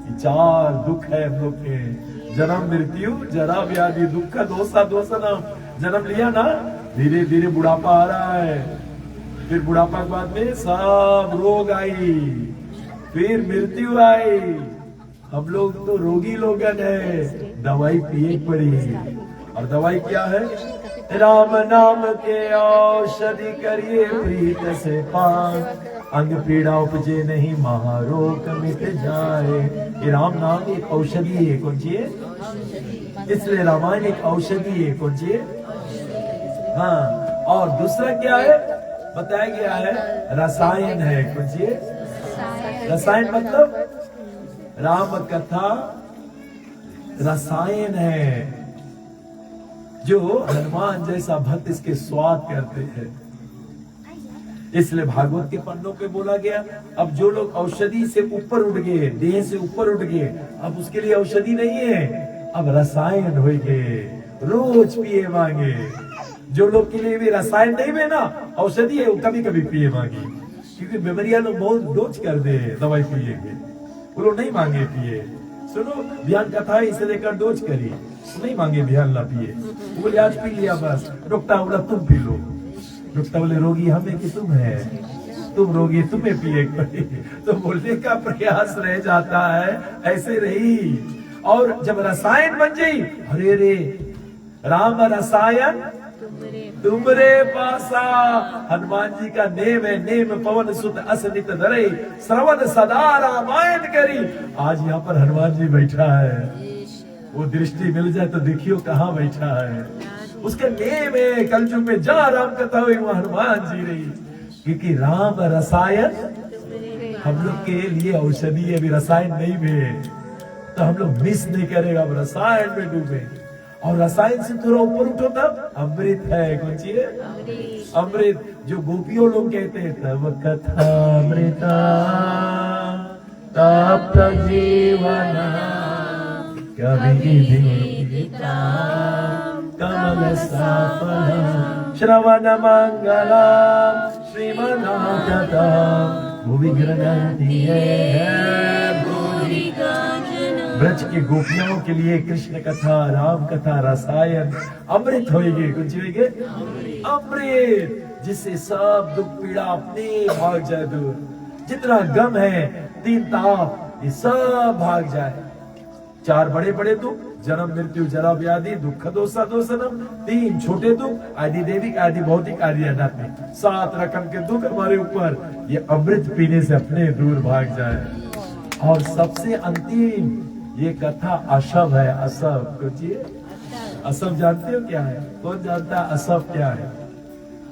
ये 4 दुख है हम लोग के। जन्म मृत्यु जरा व्याधि दुख का दोसा जन्म लिया ना, धीरे धीरे बुढ़ापा आ रहा है, फिर बुढ़ापा के बाद में सब रोग आई, फिर मृत्यु आई। हम लोग तो रोगी लोगन है, दवाई पिए पड़ी। और दवाई क्या है? राम नाम के औषधि करिए प्रीत से पान, अंग पीड़ा उपजे नहीं महारोग मिट जाए। ये राम नाम एक औषधि है कौन सी है? इसलिए रामायण एक औषधि है कौन सी है? हाँ। और दूसरा क्या है बताया गया है? रसायन है कौन सी है? रसायन मतलब राम कथा रसायन है, जो हनुमान जैसा भक्त इसके स्वाद करते हैं। इसलिए भागवत के पन्नों पे बोला गया, अब जो लोग औषधि से ऊपर उठ गए, देह से ऊपर उठ गए, अब उसके लिए औषधि नहीं है, अब रसायन हो गए, रोज पिए मांगे। जो लोग के लिए भी रसायन नहीं है ना, औषधि है, वो कभी कभी पिए मांगे, क्योंकि बीमारियां लोग बहुत डोज कर दे दवाई पिएंगे, वो लोग नहीं मांगे पिए। सुनो, ध्यान कथा है इसे लेकर डोज करी, नहीं मांगे ध्यान ला पिए, बोले आज पी लिया बस, डॉक्टर बोला तुम पी लो। डॉक्टर बोले रोगी हमें कि तुम है, तुम रोगी तुम्हें पिए पड़े, तो बोलने का प्रयास रह जाता है, ऐसे रही। और जब रसायन बन जाई, अरे रे राम रसायन तुमरे पासा, हनुमान जी का नेम है, नेम पवन सुत असनित धरे, श्रवण सदा रामायण करी। आज यहाँ पर हनुमान जी बैठा है, वो दृष्टि मिल जाए तो देखियो कहाँ बैठा है, उसके नेम है। कलयुग में जहाँ राम कथा हुई वहाँ हनुमान जी रही, क्योंकि राम रसायन हम लोग के लिए औषधि है, अभी रसायन नहीं भी तो हम लोग मिस नहीं करेगा, अब रसायन में डूबे। और रसायन से थोड़ा ऊपर उठो तब अमृत है, कौन सी है? अमृत, जो गोपियों लोग कहते हैं, तब कथा अमृता तप्त जीवन कवि कमल सफलम श्रवण मंगलम श्रीमन्नाथम भुवि गृह्णन्ति ब्रज के गोपियों के लिए कृष्ण कथा, राम कथा रसायन अमृत होएगी, कुछ होएगी अमृत, जिससे सब दुख पीड़ा अपने भाग जाए दूर, जितना गम है, तीन ताप, ये सब भाग जाए। चार बड़े बड़े दुख, जन्म मृत्यु जरा व्याधि दुख दोषा दोषनम, तीन छोटे दुख, आदि देविक आदि भौतिक आदि आध्यात्मिक, 7 रकम के दुख हमारे ऊपर, ये अमृत पीने से अपने दूर भाग जाए। और सबसे अंतिम ये कथा अशव है, असव सोचिए, असव जानते हो क्या है? कौन जानता है असव क्या है?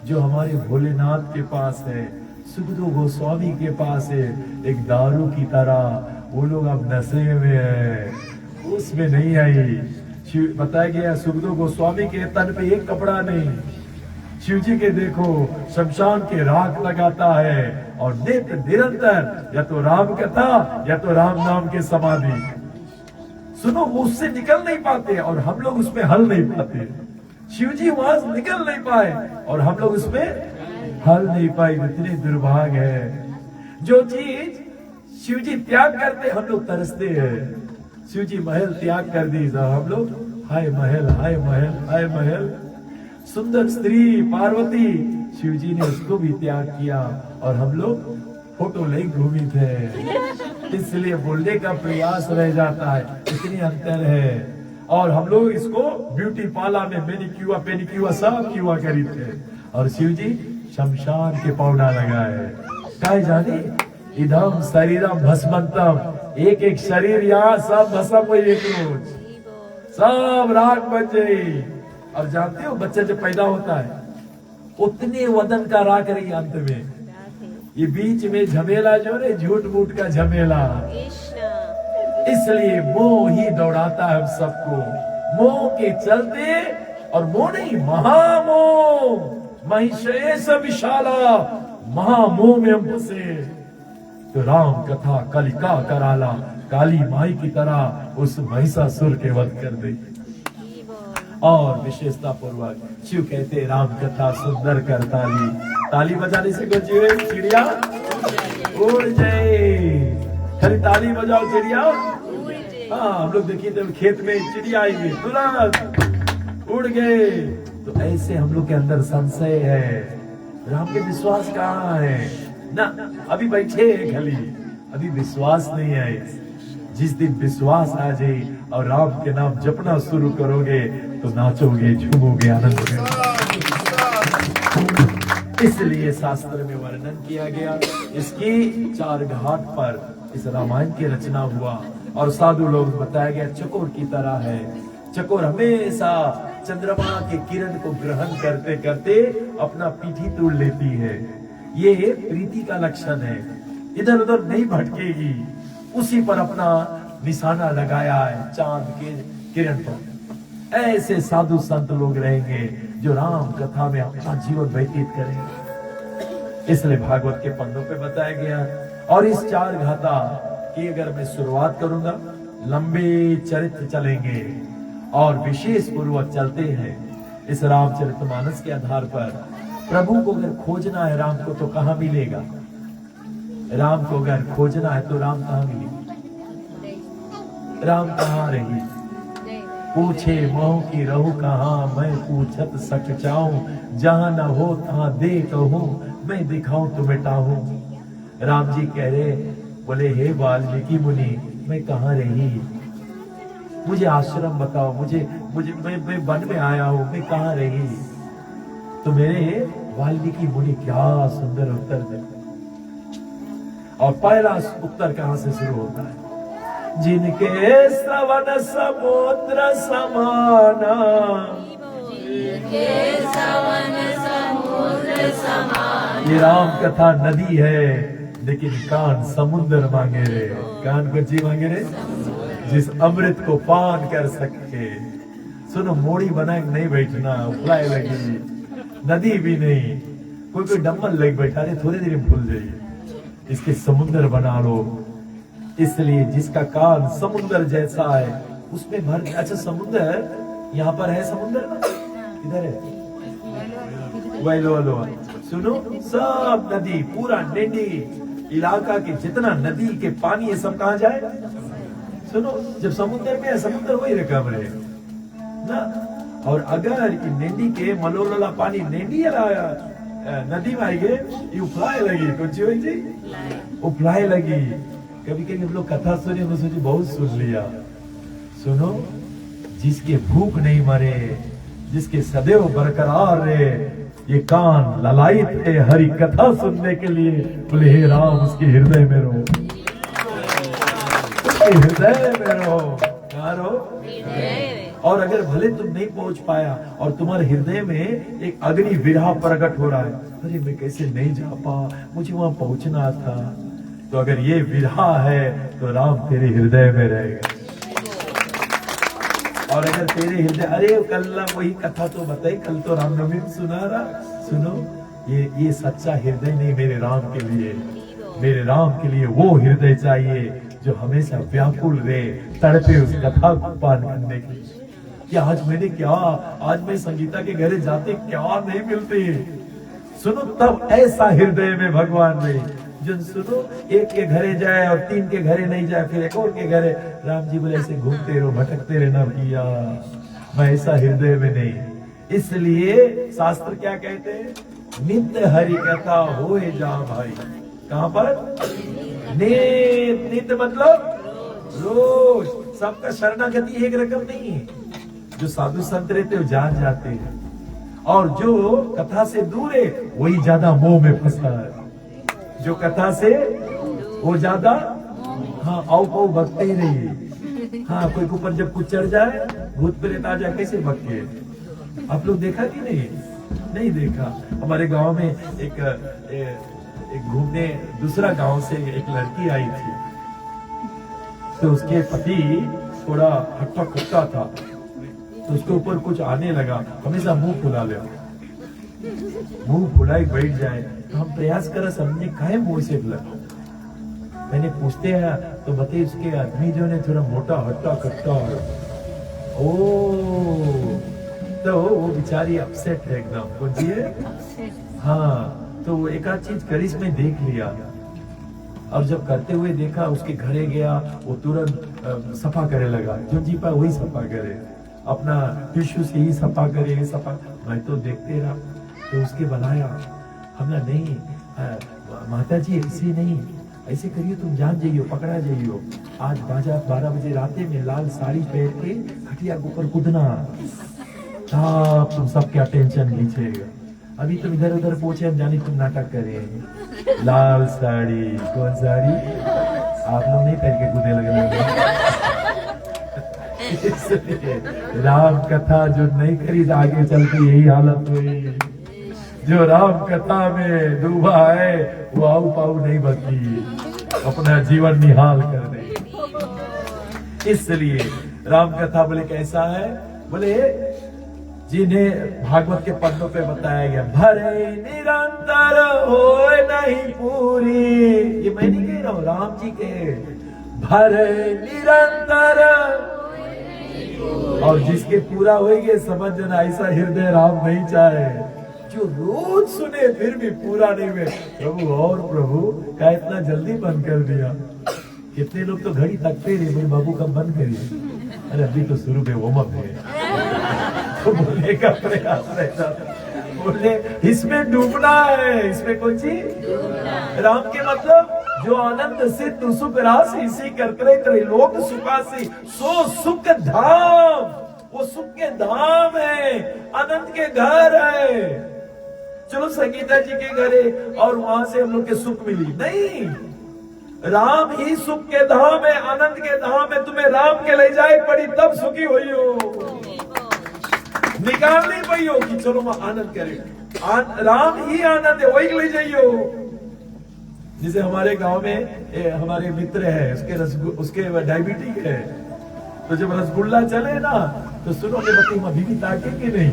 जो हमारे भोलेनाथ के पास है, सुखदेव गोस्वामी के पास है, एक दारू की तरह, वो लोग अब नशे में है, उसमें नहीं आई। बताया गया सुखदेव गोस्वामी के तन पे एक कपड़ा नहीं, शिव जी के देखो शमशान के राख लगाता है, और नित्य निरंतर या तो राम कथा या तो राम नाम के समाधि। सुनो, वो उससे निकल नहीं पाते और हम लोग उसमें हल नहीं पाते। शिव जी वहां से निकल नहीं पाए और हम लोग उसमें हल नहीं पाए, इतने दुर्भाग्य है। जो चीज शिव जी त्याग करते हम लोग तरसते हैं। शिव जी महल त्याग कर दी, हम लोग हाय महल हाय महल हाय महल। सुंदर स्त्री पार्वती, शिव जी ने उसको भी त्याग किया और हम लोग फोटो ले घूमी थे, इसलिए बोलने का प्रयास रह जाता है, इतनी अंतर है। और हम लोग इसको ब्यूटी पार्लर में मैनिक्यूर पेनिक्यूर सब किया करी थे, और शिव जी शमशान के पौधा लगाए। काय जाने इधम शरीरम भस्मंतम, एक एक शरीर यहाँ सब भस्म हुई, एक रोज सब राख बन गई। अब जानते हो बच्चा जब पैदा होता है उतने वदन का राख रही अंत में, ये बीच में झमेला जो है झूठ मूठ का झमेला, इसलिए मोह ही दौड़ाता है हम सबको। मोह के चलते, और मोह नहीं महामोह, महिषेश विशाला, महामोह में हम फंसे। तो राम कथा कलिका कराला, काली माई की तरह उस महिषासुर के वध कर दे। और विशेषता पूर्वक शिव कहते राम कथा सुंदर कर ताली, ताली बजाने से कुछ चिड़िया उड़ जाए। खाली ताली बजाओ चिड़िया, हाँ हम लोग देखिए जब खेत में चिड़िया आई तुरंत उड़ गए। तो ऐसे हम लोग के अंदर संशय है, राम पे विश्वास कहाँ है ना, अभी बैठे हैं खाली, अभी विश्वास नहीं है। जिस दिन विश्वास आ जाए और राम के नाम जपना शुरू करोगे तो नाचोगे झूमोगे आनंद में। इसलिए शास्त्र में वर्णन किया गया, इसकी 4 घाट पर इस रामायण की रचना हुआ। और साधु लोग बताया गया चकोर की तरह है, चकोर हमेशा चंद्रमा के किरण को ग्रहण करते करते अपना पीठी तोड़ लेती है। ये प्रीति का लक्षण है, इधर उधर नहीं भटकेगी। उसी पर अपना निशाना लगाया है, चांद के किरण पर। ऐसे साधु संत लोग रहेंगे जो राम कथा में अपना जीवन व्यतीत करेंगे। इसलिए भागवत के पन्नों पे बताया गया। और इस 4 गाथा की अगर मैं शुरुआत करूंगा, लंबे चरित्र चलेंगे और विशेष पूर्वक चलते हैं इस रामचरितमानस के आधार पर। प्रभु को अगर खोजना है राम को तो कहां मिलेगा? राम को अगर खोजना है तो राम कहां मिलेगी? राम कहां रही? पूछे मोह की रहू कहां, मैं पूछत सक जाऊं, जहां न हो तहां दे कहूं, मैं दिखाऊं तो मिटाऊं। राम जी कह रहे, बोले हे वाल्मीकि मुनि, मैं कहां रही? मुझे आश्रम बताओ, मुझे मुझे मैं वन में आया हूं, मैं कहां रही? तो मेरे वाल्मीकि मुनि क्या सुंदर उत्तर देते। और पहला उत्तर कहां से शुरू होता है? जिनके श्रवण समुद्र समाना, जिनके श्रवण समुद्र समान। ये राम कथा नदी है लेकिन कान समुद्र मांगे रे। कान को जी मांगे रे, जिस अमृत को पान कर सके। सुनो, मोड़ी बना के नहीं बैठना, उफलाए लगी, नदी भी नहीं, कोई डम्बल लेके बैठा रहे, थोड़ी देर में भूल जाइए, इसके समुद्र बना लो। इसलिए जिसका कान समुद्र जैसा है उसमें भर। अच्छा, समुद्र यहाँ पर है, समुद्र इधर है, वैलो। सुनो, सब नदी, पूरा नेडी इलाका के जितना नदी के पानी है सब कहाँ जाए? सुनो, जब समुद्र में है, समुद्र वही रकम रहे ना। और अगर नेडी के मलोला पानी नेडी नदी में आएंगे, ये उफलाए लगी, कुछ जी उफलाए लगी। कभी कभी हम लोग कथा सुने, हम सोचे बहुत सुन लिया। सुनो, जिसके भूख नहीं मरे, जिसके सदैव बरकरार रहे, ये कान ललायत है हरि कथा सुनने के लिए। बोले हे राम, उसके हृदय में रहो, उसके हृदय में रहो, कहाँ रहो? और अगर भले तुम नहीं पहुंच पाया और तुम्हारे हृदय में एक अग्नि विरह प्रकट हो रहा है, अरे मैं कैसे नहीं जा पा, मुझे वहां पहुंचना था, तो अगर ये विरह है तो राम तेरे हृदय में रहेगा। और अगर तेरे हृदय, अरे कल वही कथा तो बताई, कल तो रामनवमी में सुना रहा। सुनो, ये सच्चा हृदय नहीं मेरे राम के लिए। मेरे राम के लिए वो हृदय चाहिए जो हमेशा व्याकुल रहे, तड़पे उस कथा को पान करने के लिए। कि आज मैंने क्या, आज मैं संगीता के घरे जाते क्या नहीं मिलते। सुनो, तब ऐसा हृदय में भगवान रहे। जो सुनो, एक के घरे जाए और 3 के घरे नहीं जाए, फिर एक और के घरे, राम जी बोले ऐसे घूमते रहो, भटकते रहना भैया, मैं ऐसा हृदय में नहीं। इसलिए शास्त्र क्या कहते हैं? नित्य हरि कथा होए जा भाई। कहां पर? नित्य मतलब रोज। सबका शरणागति एक रकम नहीं है। जो साधु संत रहते हो जान जाते हैं, और जो कथा से दूर है वही ज्यादा मोह में फंसा है। जो कथा से वो ज्यादा, हाँ, आओ पाओ भगते ही नहीं। हाँ, कोई के ऊपर जब कुछ चढ़ जाए, भूत प्रेत आ जाए, कैसे भगते? आप लोग देखा कि नहीं देखा? हमारे गांव में एक घूमने दूसरा गांव से एक लड़की आई थी, तो उसके पति थोड़ा हट्टा कट्टा था, तो उसके ऊपर कुछ आने लगा, हमेशा मुंह फुला ले, मुंह फुलाए बैठ जाए। तो हम प्रयास करा समझे काहे मुंह से फुला। मैंने पूछते हैं तो बताइए, उसके आदमी जो ने थोड़ा मोटा हट्टा कट्टा। ओ, तो वो बेचारी अपसेट है एकदम। बोलिए, हाँ, तो एक आध चीज करिश में देख लिया, और जब करते हुए देखा, उसके घरे गया, वो तुरंत सफा करे लगा। जो जी पाए वही सफा करे, अपना टिश्यू से ही सफा करे, सफा। मैं तो देखते रहा, तो उसके बनाया, हमने नहीं, माता जी ऐसे नहीं, ऐसे करिए, तुम जान जाइयो, पकड़ा जाइयो। आज 12 बजे राते में लाल साड़ी पहन के खटिया के ऊपर कूदना, तुम सब क्या टेंशन लीजिएगा। अभी तुम इधर उधर पहुंचे, हम जाने तुम नाटक करे। लाल साड़ी, कौन साड़ी? आप लोग नहीं पहन के कूदे लगे। राम कथा जो नहीं खरीद, आगे चल के यही हालत हुई। जो राम कथा में डूबा है वो आऊ पाऊ नहीं बची, अपना जीवन निहाल कर दे। इसलिए राम कथा बोले कैसा है, बोले जिन्हें भागवत के पन्नों पे बताया गया, भरे निरंतर होए नहीं पूरी, ये मैं नहीं कह रहा हूं, राम जी के, भरे निरंतर, और जिसके पूरा होएगे समझ ना, ऐसा हृदय राम नहीं चाहे, जो रोज सुने फिर भी पूरा नहीं हुए। प्रभु और प्रभु क्या इतना जल्दी बंद कर दिया? कितने लोग तो घड़ी तकते रहे, भाई बाबू कब बंद करिए, अरे अभी तो शुरू में वार्म अप है। तो बोलने का प्रयास रहता था, बोले इसमें डूबना है, इसमें कौन सी राम के मतलब जो आनंद सिद्ध सुख राशि इसी करते त्रिलोक सुखासी, सो सुख धाम, वो सुख के धाम है, आनंद के घर है। चलो संगीता जी के घरे और वहां से हम लोग के सुख मिली नहीं, राम ही सुख के धाम है, आनंद के धाम है। तुम्हें राम के ले जाए पड़ी तब सुखी हुई हो, निकाल नहीं पाई हो कि चलो मैं आनंद करें, राम ही आनंद है, वही ले जाइयो। जैसे हमारे गांव में हमारे मित्र है, उसके डायबिटीज है, तो जब रसगुल्ला चले ना तो सुनो के बच्चे हम अभी भी ताके कि नहीं,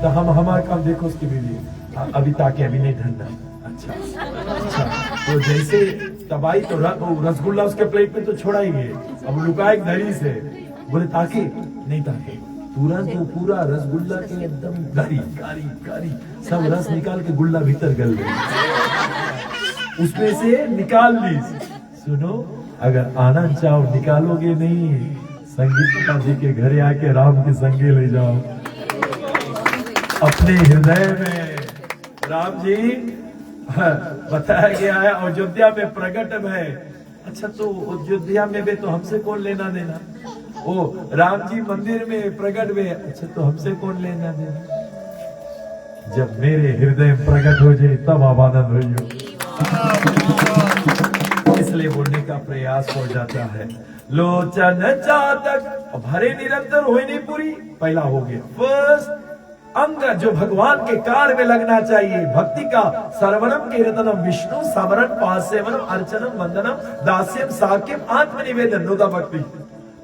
तो हम हमारा काम देखो उसकी बीवी, अभी ताके अभी नहीं ठंडा, अच्छा। तो जैसे तबाही तो रसगुल्ला उसके प्लेट में तो छोड़ा ही है, अब लुकाए धरी से, बोले ताके नहीं ताके, तुरंत वो पूरा रसगुल्ला के एकदम गारी गारी गारी सब रस निकाल के गुल्ला भीतर गल गई, उसमें से निकाल ली। सुनो, अगर आनंद चाहो निकालोगे नहीं, संगीता जी के घरे आके राम के संगे ले जाओ, अपने हृदय में राम जी बताया गया है, अयोध्या में प्रकट है। अच्छा, तो अयोध्या में भी तो हमसे कौन लेना देना, ओ राम जी मंदिर में प्रकट हुए, अच्छा तो हमसे कौन लेना देना, जब मेरे हृदय में प्रकट हो जाए तब आप आनंद हो। इसलिए बोलने का प्रयास हो जाता है, लोचन चातक भरे निरंतर हो नहीं पूरी, पहला हो गया फर्स्ट अंग जो भगवान के कार्य में लगना चाहिए, भक्ति का सर्वनम कीर्तनम विष्णु समरण पास्यवनम अर्चनम वंदनम दास्यम साक्यम आत्मनिवेदन नोदा भक्ति।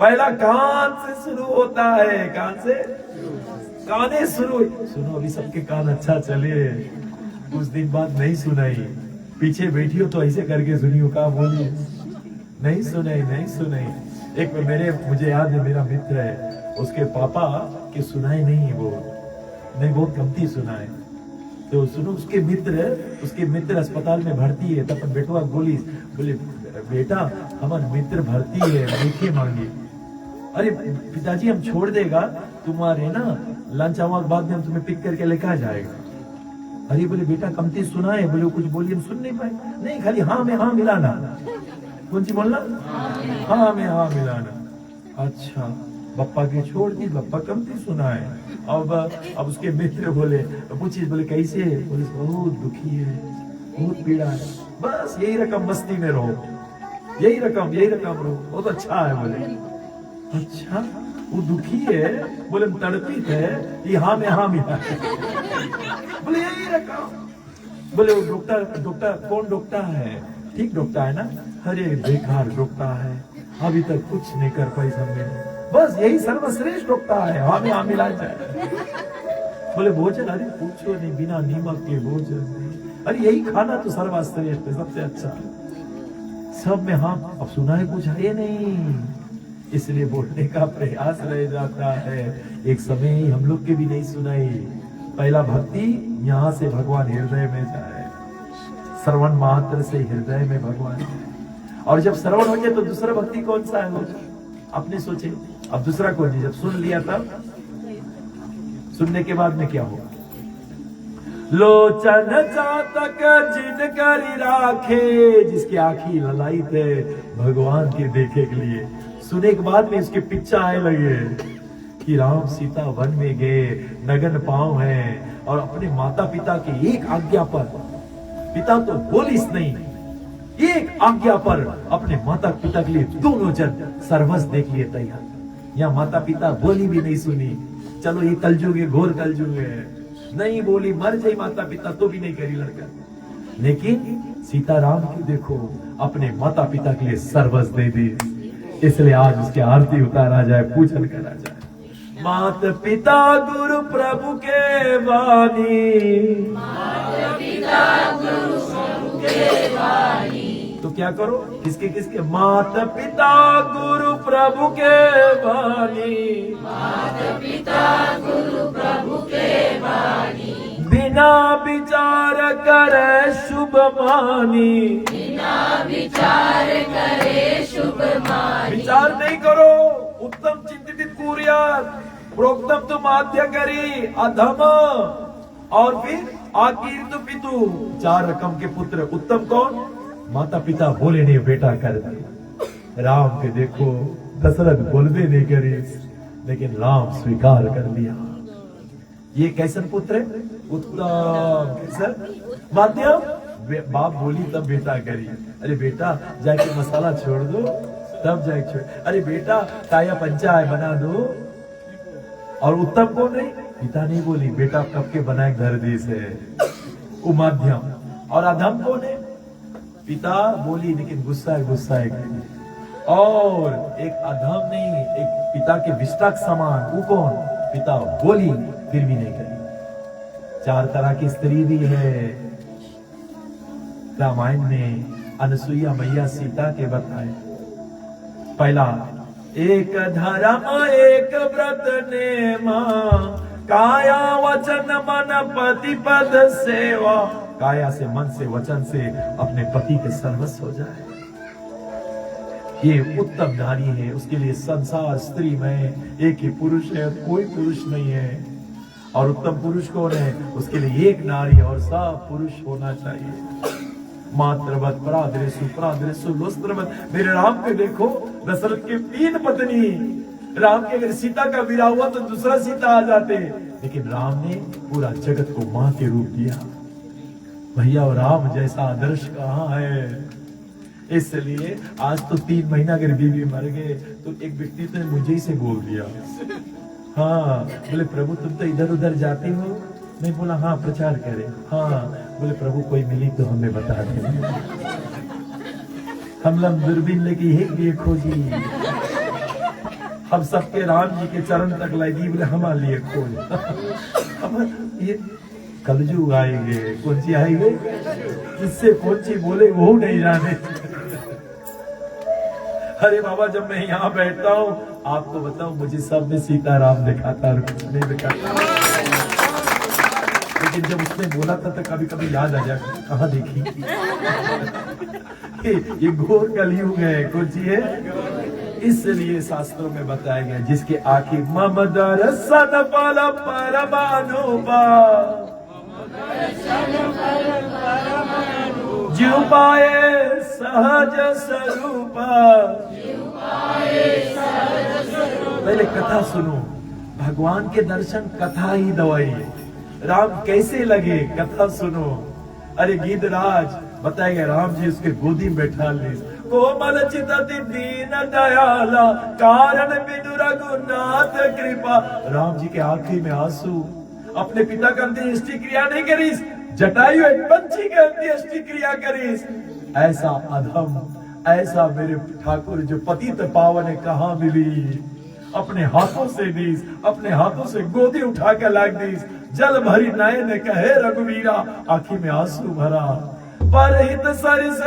पहला कान से शुरू होता है, कान से काने शुरू। सुनो, अभी सबके कान अच्छा चले, कुछ दिन बाद नहीं सुनाई, पीछे बैठी हो तो ऐसे करके सुनियो, का बोली नहीं सुनाई नहीं सुनाई। एक मुझे याद है, मेरा मित्र है, उसके पापा के सुनाई नहीं, वो नहीं बहुत कमती सुनाए, तो सुनो उसके मित्र अस्पताल में भर्ती है, तब बेटवा बोले बेटा हमारे मित्र भर्ती है, देखे मांगे, अरे पिताजी हम छोड़ देगा, तुम्हारे ना लंच आवर बाद में हम तुम्हें पिक करके लेकर जाएगा। अरे बोले बेटा कमती सुना है, बोले कुछ बोलिए, हम सुन नहीं पाए, नहीं खाली हाँ में हाँ मिलाना, कौन सी बोलना, हाँ में हाँ मिलाना। अच्छा, बप्पा के छोड़ दी, बप्पा कमती सुना है। अब उसके मित्र बोले, पूछिए, बोले कैसे, बोले बहुत दुखी है, बहुत पीड़ा है, बस यही रकम मस्ती में रहो, यही रकम रहो, बहुत अच्छा है। बोले अच्छा, वो दुखी है, बोले तड़पित है, ये हाँ में हाँ मिला, बोले यही रकम। बोले वो डॉक्टर कौन डॉक्टर है, ठीक डॉक्टर है ना, अरे बेकार डॉक्टर है, अभी तक कुछ नहीं कर पाई हमने, बस यही सर्वश्रेष्ठ डॉक्टर है, हाँ में हाँ मिला जाए। बोले भोजन, अरे पूछो नहीं, बिना नीमक के भोजन, अरे यही खाना तो सर्वश्रेष्ठ है, सबसे अच्छा, सब में हाँ। अब सुना है कुछ है नहीं, इसलिए बोलने का प्रयास रह जाता है। एक समय ही हम लोग के भी नहीं सुनाई, पहला भक्ति यहाँ से भगवान हृदय में जाए, श्रवण मात्र से हृदय में भगवान है। और जब श्रवण हो जाए तो दूसरा भक्ति कौन सा है, आपने सोचे, अब दूसरा कौन है, जब सुन लिया तब सुनने के बाद में क्या होगा, लोचन चातक जिन करी राखे, जिसकी आंखी ललायित है भगवान के देखे के लिए, सुने के बाद में इसके पीछा आए लगे कि राम सीता वन में गए, नगन पांव है, और अपने माता पिता की एक आज्ञा पर, पिता तो बोलिस नहीं, एक आज्ञा पर अपने माता पिता के लिए दोनों जन सर्वस्व देख लिए तैयार। यहाँ माता पिता बोली भी नहीं सुनी, चलो ये कलयुग है, घोर कलयुग है, नहीं बोली, मर जाए माता पिता तो भी नहीं करी लड़का, लेकिन सीताराम की देखो अपने माता पिता के लिए सर्वस्व दे दी। इसलिए आज उसकी आरती उतारा जाए, पूजन करा जाए। मात पिता गुरु प्रभु के वाणी, तो क्या करो, किसके किसके, मात पिता गुरु प्रभु के वाणी, बिना विचार करे शुभ मानी, विचार नहीं करो, उत्तम चिंतित कुर्यात, प्रोक्तम तो माध्य करी अधम, और फिर आकीर्त पितु, 4 रकम के पुत्र। उत्तम कौन, माता पिता बोले नहीं बेटा कर दिया। राम के देखो दशरथ बोलबे नहीं करे, लेकिन राम स्वीकार कर लिया। ये कैसन पुत्र है, उत्तम। कैसा माध्यम, बाप बोली तब बेटा करी। अरे बेटा जाके मसाला छोड़ दो, तब जाके छोड़। अरे बेटा काया पंचाय बना दो। और उत्तम कौन है, पिता नहीं बोली, बेटा कब के बनाए घर देश है, वो माध्यम। और अधम कौन है, पिता बोली लेकिन गुस्सा है और एक अधम नहीं, एक पिता के विष्टक समान, वो कौन, पिता बोली फिर भी नहीं करी। 4 तरह की स्त्री भी है रामायण में, अनसुईया मैया सीता के बताए। पहला, एक धर्म एक व्रत नेमा, काया वचन मन पति पद सेवा। काया से, मन से, वचन से अपने पति के सर्वस्व हो जाए, ये उत्तम नारी है। उसके लिए संसार स्त्री में एक ही पुरुष है, कोई पुरुष नहीं है। और उत्तम पुरुष कौन है, उसके लिए एक नारी और सब पुरुष होना चाहिए। मातृवत परादृशु परादृशु लोस्त्रवत। मेरे राम पे देखो, दशरथ के 3 पत्नी, राम के अगर सीता का विवाह हुआ तो दूसरा सीता आ जाते, लेकिन राम ने पूरा जगत को मां के रूप दिया। भैया और राम जैसा आदर्श कहाँ है। इसलिए आज तो 3 महीना अगर बीवी मर गए तो एक व्यक्ति ने मुझे ही से बोल दिया, हाँ बोले प्रभु तुम तो इधर उधर जाती हो। मैं बोला हाँ प्रचार करे। हाँ बोले प्रभु कोई मिली तो हमें बता दे। हम लोग दूरबीन लेके एक भी खोजी, हम सबके राम जी के चरण तक लगी, बोले हमारे लिए खोज। ये कलयुग आएंगे, कौन सी आएंगे, किससे कौन सी बोले वो नहीं जाने। अरे बाबा जब मैं यहाँ बैठता हूँ, आपको बताऊं मुझे सब में सीताराम दिखाता और कुछ नहीं दिखाता, लेकिन जब उसने बोला था तो कभी कभी याद आ जाए, कहाँ देखी। ये घोर कलयुग है, कौन सी है। इसलिए शास्त्रों में बताया गया, जिसके आखिर मम दर्शन पल परमानुभा, जीव पाए सहज स्वरूप। पहले कथा सुनो, भगवान के दर्शन कथा ही दवाई है। राम कैसे लगे, कथा सुनो। अरे गिद्धराज बताएगा, राम जी उसके गोदी में बैठा ले, कोमल चित दीन दयाला, कारण बिनु रघुनाथ कृपा। राम जी के आंखी में आंसू, अपने पिता का अंत्येष्टि क्रिया नहीं करीस, जटायु पंछी के अंत्येष्टि क्रिया करीस। ऐसा अधम, ऐसा मेरे ठाकुर जो पतित पावन कहाँ मिली। अपने हाथों से दीस, अपने हाथों से गोदी उठा के लाग दीस, जल भरी नयन कहे रघुवीरा, आंखी में आंसू भरा। परहित सरिस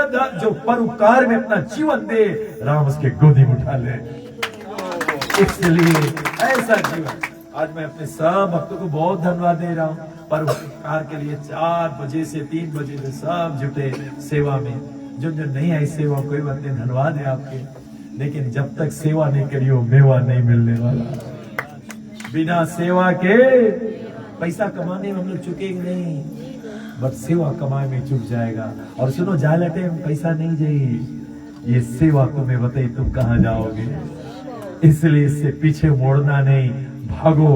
जो परोपकार में अपना जीवन दे, राम उसके गोदी में उठा ले। इसलिए ऐसा जीवन, आज मैं अपने सब भक्तों को बहुत धन्यवाद दे रहा हूँ। परोपकार के लिए 4 बजे से 3 बजे से सब जुटे सेवा में। जो नहीं आई सेवा कोई बात नहीं, धन्यवाद है आपके, लेकिन जब तक सेवा नहीं करियो मेवा नहीं मिलने वाला। बिना सेवा के पैसा कमाने में हम लोग चुकेंगे नहीं, बस सेवा कमाए में चुक जाएगा। और सुनो, जालटे हम पैसा नहीं जाइए, ये सेवा तुम्हें बताइए तुम कहाँ जाओगे। इसलिए इससे पीछे मोड़ना नहीं, भागो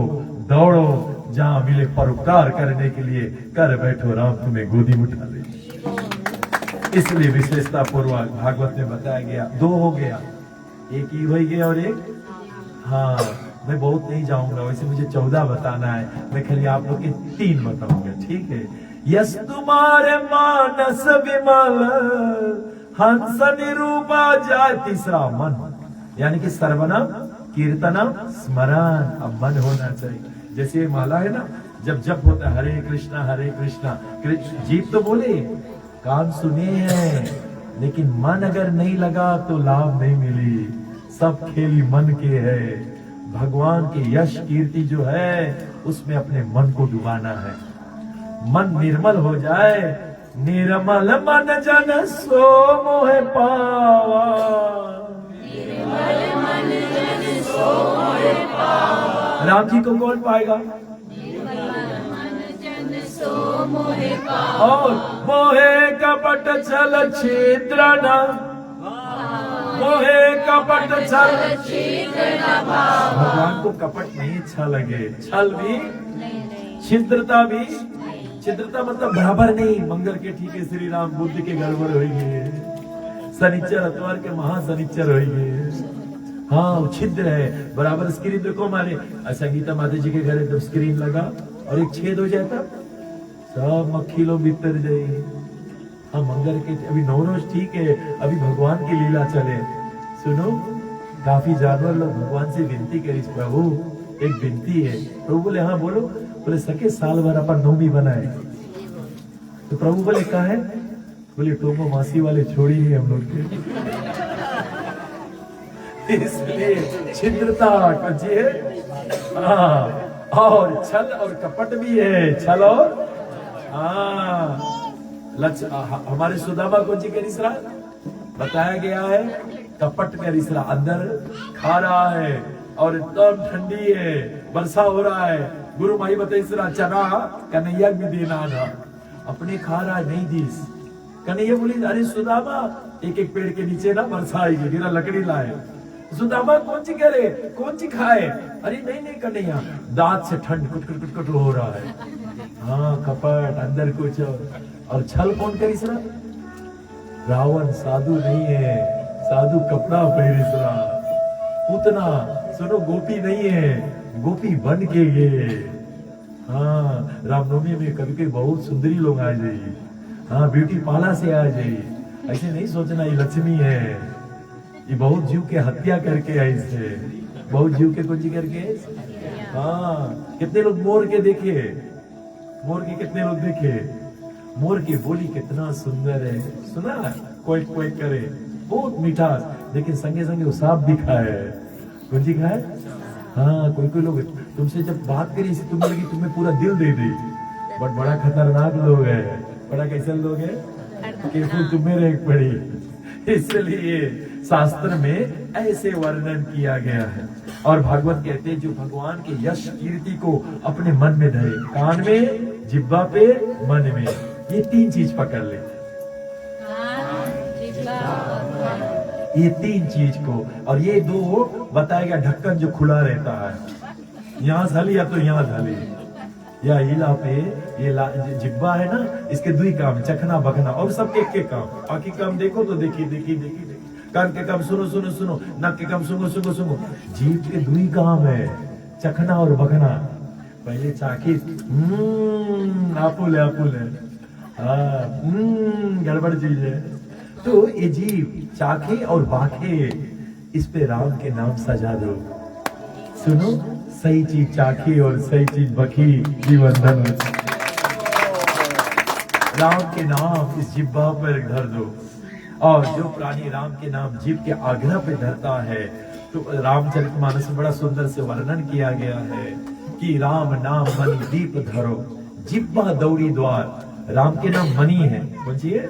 दौड़ो, जहां मिले परोपकार करने के लिए कर बैठो, राम तुम्हें गोदी में उठा ले। इसलिए विशेषता पूर्वक भागवत में बताया गया। 2 हो गया, एक ही हो गया और एक, हाँ मैं बहुत नहीं जाऊंगा, वैसे मुझे 14 बताना है, मैं खाली आप लोग के 3 बताऊंगा, ठीक है। यस तुम्हारे मानस विमल, हंस निरूपा जाए। तीसरा मन, यानी कि सर्वनाम कीर्तनम स्मरण, अब मन होना चाहिए। जैसे ये माला है ना, जब जप होता है हरे कृष्णा जीभ तो बोले, कान सुने हैं, लेकिन मन अगर नहीं लगा तो लाभ नहीं मिली। सब खेल मन के है। भगवान के यश कीर्ति जो है उसमें अपने मन को डुबाना है। मन निर्मल हो जाए, निर्मल मन जन सो मोह पावा, राम जी को कौन पाएगा? और मोहे कपट छल छिद्र न, मोहे कपट छल भगवान को कपट नहीं अच्छा लगे, छल भी, छिद्रता भी। छिद्रता मतलब बराबर नहीं, मंगल के ठीक है श्री राम, बुद्ध के गड़बड़ होइए, शनिचर अतवार के महाशनिचर होइए। हाँ वो छिद्र है, बराबर स्क्रीन देखो हमारे संगीता माता जी के घर एकदम स्क्रीन लगा और एक छेद हो जाता, सब मक्खी लोग भीतर जाए। हाँ मंगल के अभी नवरोज ठीक है, अभी भगवान की लीला चले। सुनो, काफी जानवर लोग भगवान से विनती करी, प्रभु एक विनती है। प्रभु बोले हाँ बोलो। बोले सके साल भर अपन नौमी बनाए। तो प्रभु बोले कहा है? बोले टोमो मासी वाले छोड़ी ही हम लोग के, इसलिए छिद्रता कुछ है। और छल और कपट भी है, छल और हमारे सुदामा को जी का रिश्ता बताया गया है, कपट का रिश्ता अंदर खा रहा है और एकदम ठंडी है, वर्षा हो रहा है। गुरु माई बताइए चना कन्हैया भी देना था, अपने खा रहा है नहीं दीस। कन्हैया बोली अरे सुदामा एक एक पेड़ के नीचे ना वर्षा आएगी, मेरा लकड़ी लाए। सुदामा कौन सी करे, कौन सी खाए? अरे नहीं नहीं कन्हैया, दांत से ठंड कुट हो रहा है। हाँ कपट अंदर कुछ और छल कौन करिसरा? रावण साधु नहीं है, साधु कपड़ा पहरिसरा। उतना सुनो गोपी नहीं है, गोपी बन के ये। हाँ रामनवमी में कभी कभी बहुत सुंदरी लोग आ जाइए, हाँ ब्यूटी पार्लर से आ जाइए। ऐसे नहीं सोचना ये लक्ष्मी है, ये बहुत जीव के हत्या करके आई से, बहुत जीव के कुछ करके। हाँ कितने लोग मोर के देखे, मोर के कितने लोग देखे? मोर की बोली कितना सुंदर है, सुना कोई कोई करे, बहुत मीठा, लेकिन संगे संगे वो सांप भी खाए। कौन सी खाए? हाँ कोई लोग तुमसे जब बात करी इसे तुम्हें लगी तुम्हें पूरा दिल दे दी, बट बड़ा खतरनाक लोग है। बड़ा कैसे लोग है? केवल तुम्हें रेख पड़ी। इसलिए शास्त्र में ऐसे वर्णन किया गया है। और भागवत कहते हैं जो भगवान के यश कीर्ति को अपने मन में धरे, कान में, जिह्वा पे, मन में, ये तीन चीज पकड़ ले, ये तीन चीज को। और ये दो बताएगा ढक्कन जो खुला रहता है, यहाँ झली या तो यहाँ झली, या इला पे ये जिब्बा है ना, इसके दुई काम, चखना बखना, और सबके एक काम। बाकी काम देखो तो देखी, कान के काम सुनो, नाक के काम सुनो। जीभ के दुई काम है, चखना और बखना। पहले चाखी, आपुल है, गड़बड़ चीज है। तो ये जीभ चाखे और बाखे, इस पे राम के नाम सजा दो। सुनो, सही चीज चाखी और सही चीज बखी, जीवन धन। राम के नाम इस जिब्बा पर धर दो। और जो प्राणी राम के नाम जीभ के आग्रह पे धरता है, तो रामचरितमानस में बड़ा सुंदर से वर्णन किया गया है कि राम नाम मणि दीप धरो, जिब्बा दौड़ी द्वार। राम के नाम मणि है, कौन सी है?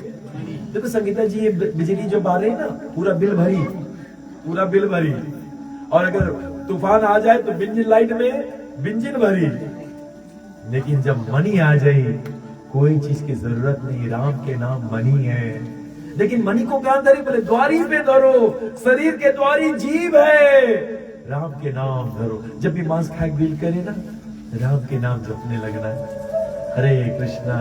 देखो संगीता जी, ये बिजली जो बार रही ना, पूरा बिल भरी। और अगर तूफान आ जाए तो बिंजन लाइट में बिंजन भरी। लेकिन जब मणि आ जाए, कोई चीज की जरूरत नहीं, राम के नाम मणि है। लेकिन मणि को कहां धरी? बोले द्वारी पे धरो, शरीर के द्वारी जीभ है, राम के नाम धरो। जब भी मांस खाए दिल करे ना, राम के नाम जपने लगना है। हरे कृष्णा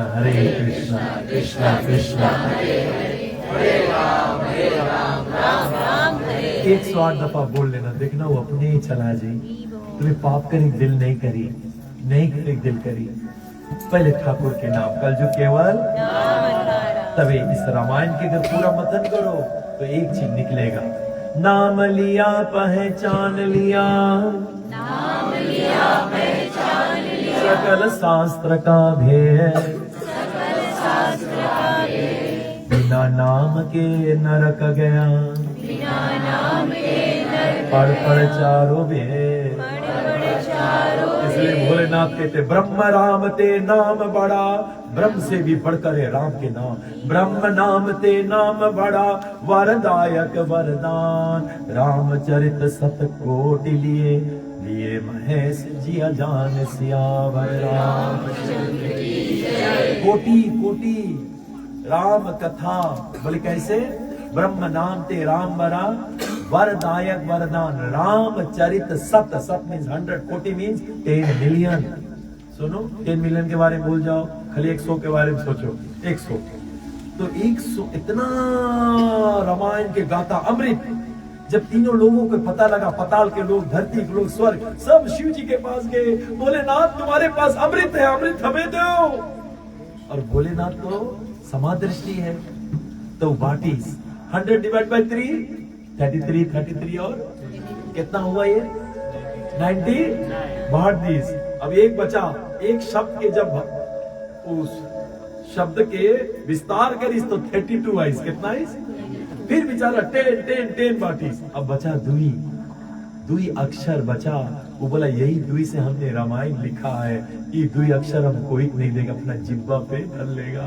कृष्णा कृष्णा हरे राम राम राम हरे। 108 दफा बोल लेना, देखना वो अपने ही चला जाए। तुम्हें पाप करे दिल नहीं करे दिल करी। पहले ठाकुर के नाम, कल जो केवल तभी इस रामायण के अगर पूरा मतन करो तो एक चीज निकलेगा, नाम लिया पहचान लिया, नाम लिया पहचान लिया, सकल शास्त्र का भेद, सकल शास्त्र का भेद, बिना नाम के नरक गया, बिना नाम के नर पढ़ पढ़ चारों वेद। पढ़ चारों इसलिए भोलेनाथ कहते ब्रह्म राम ते नाम बड़ा, ब्रह्म से भी बढ़कर है राम के नाम। ब्रह्म नाम ते नाम बड़ा, वरदायक वरदान, रामचरित सतकोटि लिए, लिए महेश जी अजान सियावर रामचंद्र की जय। कोटि कोटि राम कथा, बोले कैसे? ब्रह्म नाम ते राम बड़ा, वरदायक वरदान, रामचरित सत, सत मीन्स 100, कोटि मीन्स 10 मिलियन। सुनो, 10 मिलियन के बारे में भूल जाओ, खाली 100 के बारे में सोचो। 100 तो 100 इतना रामायण के गाथा अमृत। जब तीनों लोगों को पता लगा, पताल के लोग, धरती के लोग, स्वर्ग, सब शिव जी के पास गए, भोलेनाथ तुम्हारे पास अमृत है, अमृत हमें दो। और भोलेनाथ तो समादृष्टि है, तो वाटिस 100 डिवाइड बाय 3, 33 और कितना हुआ ये? 90 बाहर 20। अब एक बचा, एक शब्द के जब उस शब्द के विस्तार करीस तो 32 आइस, कितना आइस? फिर बेचारा 10 बाटिस। अब बचा दुई अक्षर बचा। वो बोला यही दुई से हमने रामायण लिखा है, ये दुई अक्षर हम कोई नहीं देगा, अपना जिब्बा पे धर लेगा।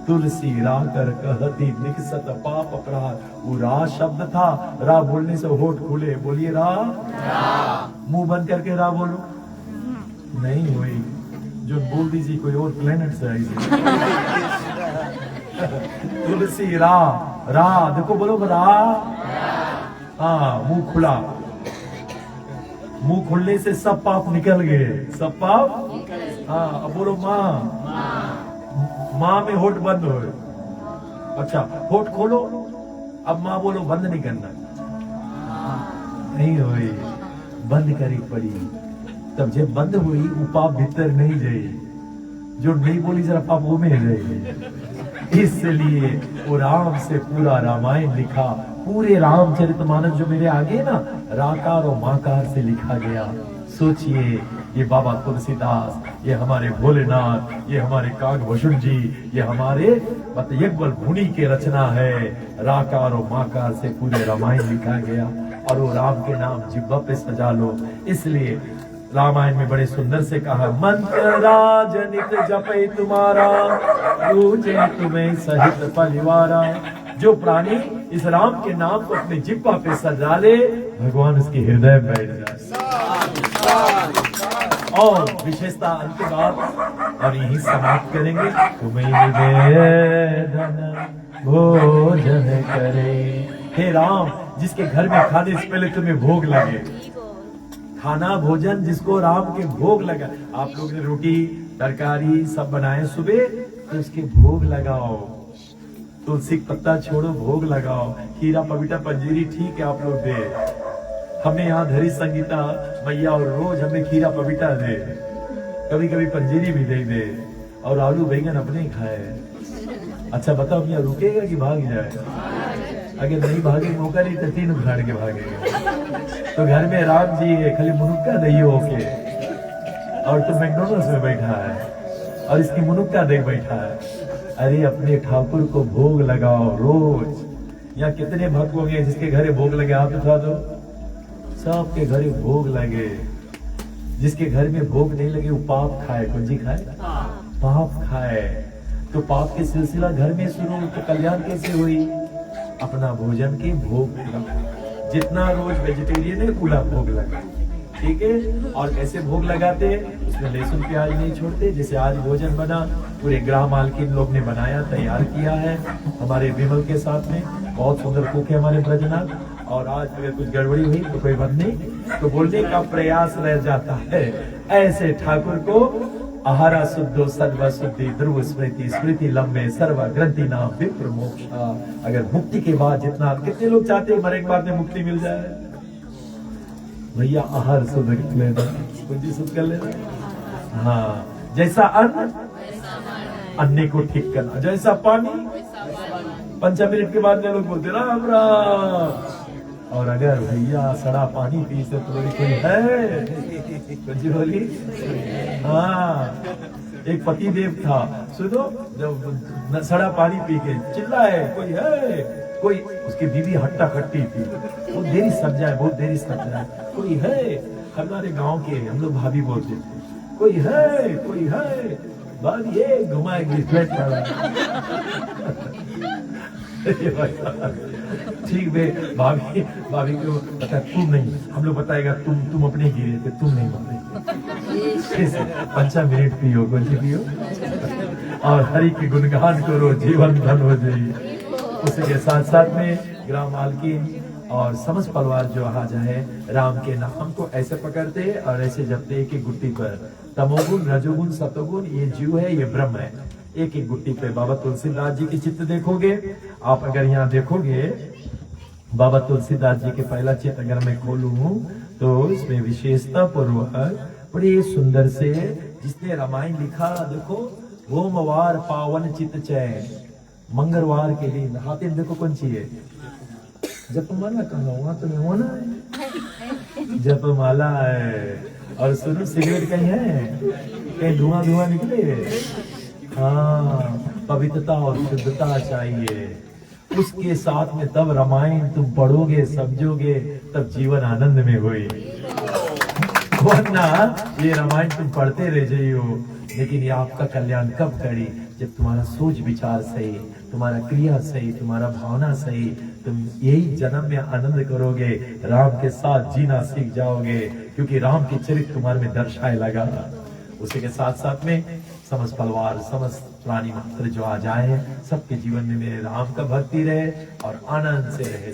तुलसी रा कर कहती निकसत पाप अपराध। वो रा शब्द था, रा बोलने से होठ खुले, बोलिए रा, मुंह बंद करके रा बोलो, नहीं हुई जो बोल दीजिए कोई और प्लेनेट से आई। तुलसी रा, रा देखो बोलो रा, हाँ मुंह खुला, मुंह खुलने से सब पाप निकल गए, सब पाप। हाँ अब बोलो माँ, माँ में होठ बंद हो। अच्छा होठ खोलो, अब माँ बोलो बंद नहीं करना, नहीं हुई, बंद करी पड़ी। तब जब बंद हुई वो पाप भीतर नहीं जाए, जो नहीं बोली जरा पाप वो में रहे। इसलिए वो राम से पूरा रामायण लिखा, पूरे रामचरितमानस जो मेरे आगे ना राकार और माकार से लिखा गया। सोचिए ये बाबा तुलसीदास, ये हमारे भोलेनाथ, ये हमारे कागभूषण जी, ये हमारे यज्ञवल मुनि के रचना है। राकार और माकार से पूरे रामायण लिखा गया, और वो राम के नाम जिब्बा पे सजा लो। इसलिए रामायण में बड़े सुंदर से कहा, मंत्र राजनित जपे तुम्हारा, पूजे तुम्हें सहित परिवारा। जो प्राणी इस राम के नाम को अपने जिब्बा पे सजा ले, भगवान उसके हृदय में बैठ जाए। और विशेषता अंत बात, और यही समाप्त करेंगे। तुम्हें निवेदन भोजन करे। हे राम, जिसके घर में खाने से पहले तुम्हें भोग लगे, खाना भोजन जिसको राम के भोग लगा। आप लोग ने रोटी तरकारी सब बनाए सुबह, तो उसके भोग लगाओ। तुलसी पत्ता छोड़ो, भोग लगाओ। खीरा पपीता पंजीरी ठीक है आप लोग दे, हमें यहाँ धरी संगीता मैया और रोज हमें खीरा पपीता दे, कभी कभी पंजीरी भी दे, और आलू बैंगन अपने ही खाए। अच्छा बताओ भैया रुकेगा कि भाग जाए? अगर नहीं भागे मौका नहीं तो 3 उखाड़ के भागेगा। तो घर में राम जी है, खाली मुनुक्का दही होके, और तो मैकडोनल्ड्स में बैठा है और इसकी मुनुक्का दही बैठा है। अरे अपने ठाकुर को भोग लगाओ रोज। यहाँ कितने भक्त होंगे जिसके घरे भोग लगे, आप बता दो। सबके घरे भोग लगे। जिसके घर में भोग नहीं लगे वो पाप खाए, कुंजी खाए, पाप खाए। तो पाप के सिलसिला घर में शुरू, तो कल्याण कैसे हुई? अपना भोजन के भोग लगा। जितना रोज वेजिटेरियन है पूरा भोग लगा, ठीक है। और कैसे भोग लगाते हैं? उसमें लहसुन प्याज नहीं छोड़ते। जैसे आज भोजन बना, पूरे ग्राम मालकिन लोग ने बनाया, तैयार किया है हमारे विमल के साथ में। बहुत सुंदर कुक है हमारे ब्रजनाथ। और आज अगर कुछ गड़बड़ी हुई तो कोई बात नहीं, तो बोलने का प्रयास रह जाता है। ऐसे ठाकुर को आहारा शुद्धो सद्वा शुद्धि ध्रुव स्मृति स्मृति लंबे सर्व ग्रंथि नाम विप्र मोक्षा। अगर मुक्ति के बाद जितना, कितने लोग चाहते हैं मरे के बाद में मुक्ति मिल जाए? भैया आहार शुद्ध कर लेना, कुछ शुद्ध कर लेना। हाँ, जैसा अन्न अन्य को ठीक करना, जैसा पानी। 5 मिनट के बाद में लोग बोलते राम राम, और अगर भैया सड़ा पानी पी से तो बोली कोई है, कुछ बोली। हाँ, एक पति देव था, सुनो, जब सड़ा पानी पी के चिल्लाए कोई है, कोई, उसकी बीवी हट्टा खट्टी थी, वो देरी सक जाए, बहुत देरी सक जाए, कोई है। हमारे गांव के हम लोग भाभी बोलते थे, कोई है, कोई है, बाल ये घुमाएगी फ्लैट ठीक है। भाभी भाभी को पता, तुम नहीं, हम लोग बताएगा तुम अपने गिरे थे, तुम नहीं बताएंगे। 5 मिनट पियो, गोली पियो और हरि के गुणगान करो, जीवन धन हो जाए। उसी के साथ साथ में ग्राम मालकिन और समस्त परिवार जो आज है, राम के नाम को ऐसे पकड़ते और ऐसे जपते एक एक गुट्टी पर। तमोगुण, रजोगुण, सतोगुण, ये जीव है, ये ब्रह्म है। एक एक गुट्टी पे बाबा तुलसीदास जी की चित्र देखोगे आप, अगर यहाँ देखोगे बाबा तुलसीदास जी के पहला चित्र अगर मैं खोलूं तो इसमें विशेषता पूर्वक बड़े सुंदर से, जिसने रामायण लिखा, देखो, सोमवार पावन चित चैन, मंगलवार के दिन हाथे देखो कौन सी है, जपमाला कहा हुआ तुम्हें होना है, जपमाला है। और सुनो, सिगरेट कहीं है, कहीं धुआं धुआं निकले। हाँ, पवित्रता और शुद्धता चाहिए उसके साथ में, तब रामायण तुम पढ़ोगे, समझोगे, तब जीवन आनंद में होई। वरना ये रामायण तुम पढ़ते रह जाइयो, लेकिन ये आपका कल्याण कब करी, जब तुम्हारा सोच विचार सही, तुम्हारा क्रिया सही, तुम्हारा भावना सही, तुम यही जन्म में आनंद करोगे, राम के साथ जीना सीख जाओगे, क्योंकि राम के चरित्र तुम्हारे में दर्शाए लगा। उसी के साथ साथ में समस्त परिवार, समस्त प्राणी मात्र जो आ जाए, सबके जीवन में मेरे राम का भक्ति रहे और आनंद से रहे।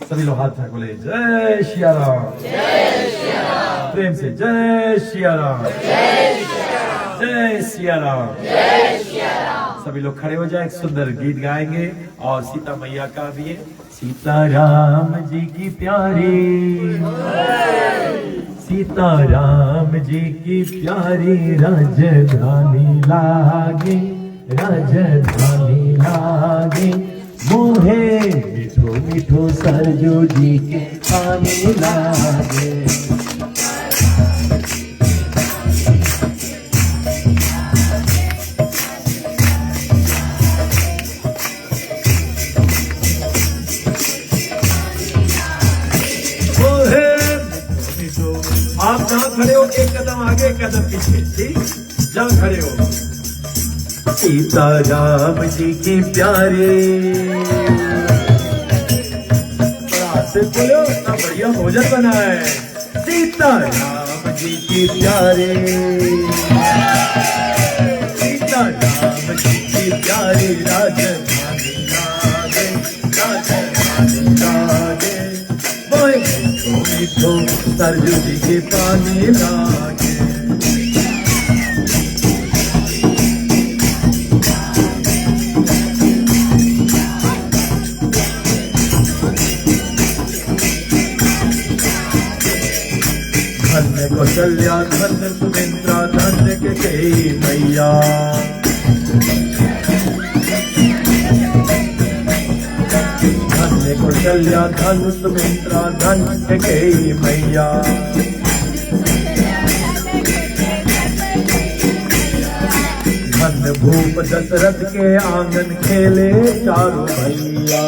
सभी लोग हाथ में बोले जय श्री राम, जय श्री राम, प्रेम से जय श्री राम, जय श्री राम, जय श्री राम, जय श्री राम। सभी लोग खड़े हो जाए, एक सुंदर गीत गाएंगे और सीता मैया का भी है। सीता राम जी की प्यारी, सीता राम जी की प्यारी, राजधानी लागे, राजधानी लागे, मोहे मिठो मिठो सरजू जी के पानी लागे। आप जहाँ खड़े हो, एक कदम आगे, एक कदम पीछे, ठीक, जहाँ खड़े हो। सीता राम जी की प्यारे, से बोलो ना, बढ़िया भोजन बना है। सीता राम जी की प्यारे, सीता राम जी की प्यारे, राजधानी लागे, राजधानी लागे, मिठो मिठो सरजू जी के पानी लागे। धन्य कौशल्या, धन्य सुमित्रा, धन्य कैकेयी मैया, धन्य कौशल्या, धन्य सुमित्रा, धन्य कैकेयी मैया। धन्य भूप दशरथ के आंगन खेले चारों भैया।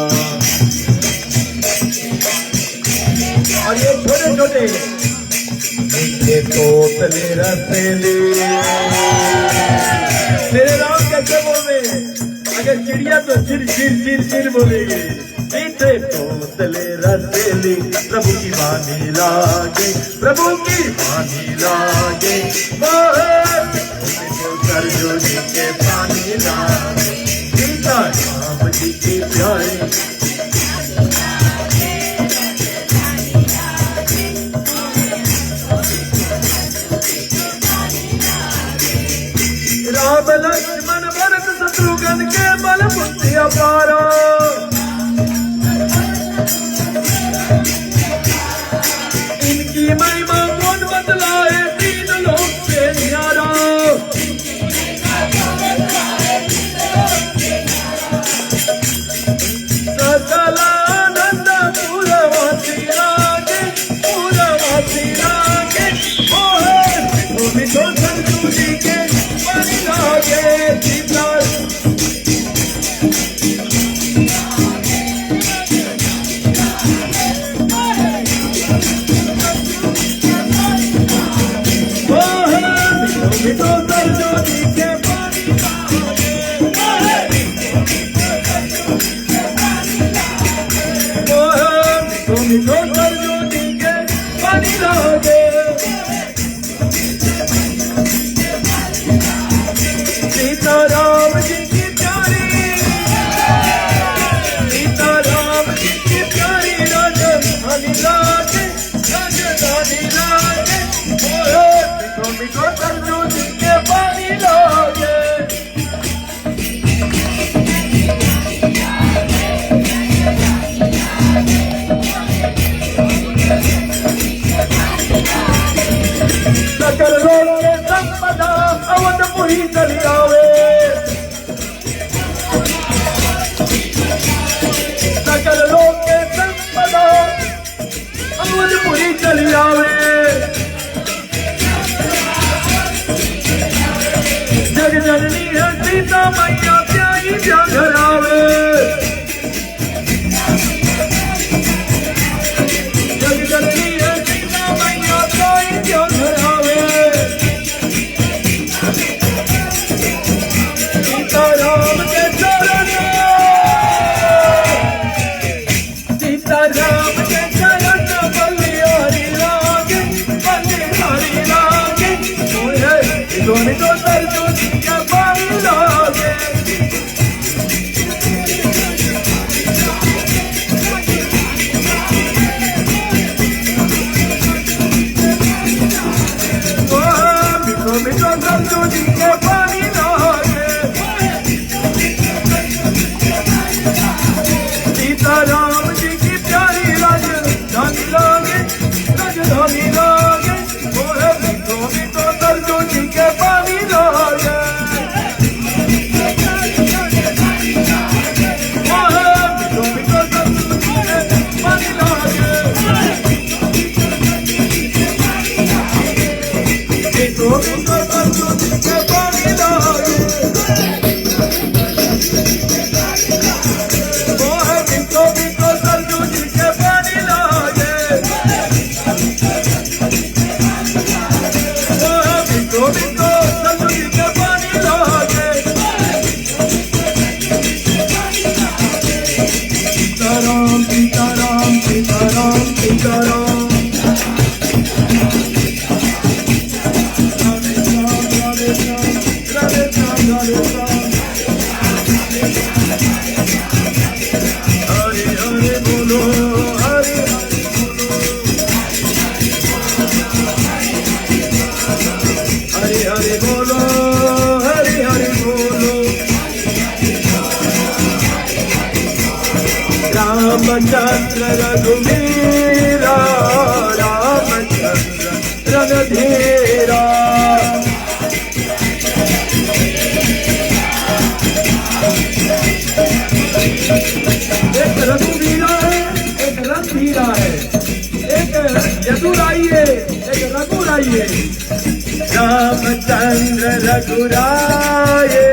और ये छोटे छोटे मीठे तोतले रसेले, मेरे राम कैसे बोले, अगर चिड़िया तो चिर चिर चिर चिर बोलेगी। मीठे तोतले रसेले, प्रभु की वाणी लागे, प्रभु की वाणी लागे, सरजू जी के पानी लागे। सीता राम जी की प्यारी, राम लक्ष्मण भरत शत्रुघ्न के बल बुद्धि अपारा, इनकी महिमा कौन बतलाए, तीन लोक से न्यारा। सकलानंद पुरवासी पानी लागे। सीता राम जी की प्यारी, सीता राम जी की प्यारी राजधानी लागे, राजधानी लागे। मिठो मिठो सरजू जी के पानी लागे। सकल लोग के संपदा अवधपुरी चली आवे। सकल लोग के संपदा अवधपुरी चली आवे। जग जननी है सीता मैया प्यारी क्या घर आवे। जग जननी है सीता मैया प्यारी क्या घर आवे। सीता राम के चरण, सीता राम के चरण बलिहारी लागे, बलिहारी लागे। दोनों तो सरजू जी के पानी लागे। मिठो मिठो सरजू जी के पानी लागे। सीता राम जी की प्यारी राजधानी लागे, राजधानी लागे। मिठो मिठो सरजू जी के पानी लागे। मिठो मिठो सरजू जी के पानी लागे। मिठो मिठो सरजू जी के पानी लागे। मिठो मिठो सरजू जी के पानी लागे। मिठो मिठो सरजू जी के पानी लागे। सीताराम सीताराम सीताराम सीताराम। राधे श्याम राधे श्याम राधे श्याम राधे श्याम। हरे हरे बोलो, हरे हरे बोलो। हरे हरे बोलो, हरे हरे बोलो। रामचंद्र रघुवीरा, रामचंद्र रणधीरा। एक रघुवीरा है, एक रणधीरा है। एक यदुराई है, एक रघुराई है। रामचंद्र रघुराये,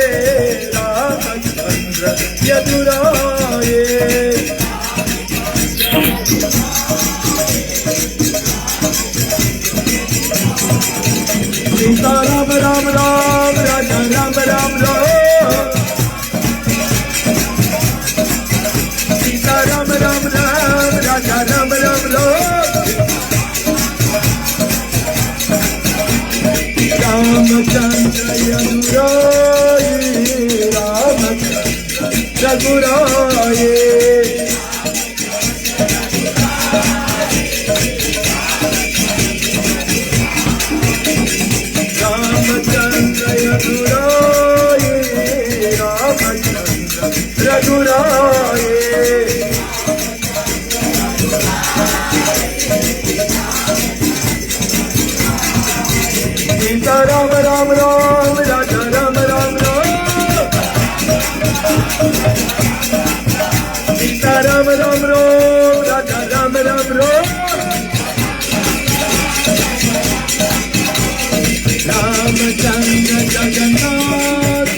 रामचंद्र यदुराये। सीता राम राम राम, राजा राम राम राम। सीता राम राम राम, राजा राम राम राम। रामचंद्र यदुराये, रामचंद्र रघुराये। रामचंद्र यदुराये, रामचंद्र रघुराये। सीता राम राम राम, राजा राम राम राम। सीता राम राम राम, राजा राम राम राम। रामचंद्र जगन्नाथ,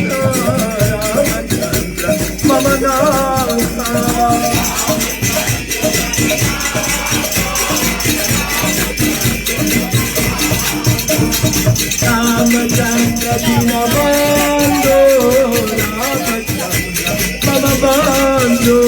रामचंद्र मम नाथ। रामचंद्र दीनबंधो, रामचंद्र मम बंधो।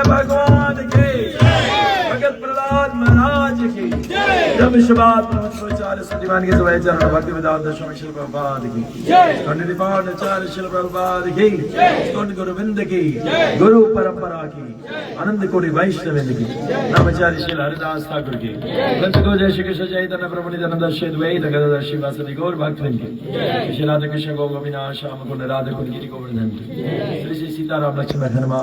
भगवान की भगत प्रहलाद महाराज जी की जब शबात चार सुदीवान के सवै चरण भक्ति विदान दशम शिल प्रभात की खंड निपान चार शिल प्रभात की खंड गोविंद की गुरु परंपरा की आनंद कोटि वैष्णव की नामचारी शिल हरिदास ठाकुर की ग्रंथ को जय श्री कृष्ण चैतन्य प्रभु नित्यानंद श्री द्वैत गदाधर श्रीवासदि गौर भक्तवृंद की श्री राधा कृष्ण गो गोविंद श्याम कुंड राधा कुंड गिरि गोवर्धन श्री श्री सीताराम लक्ष्मण हनुमान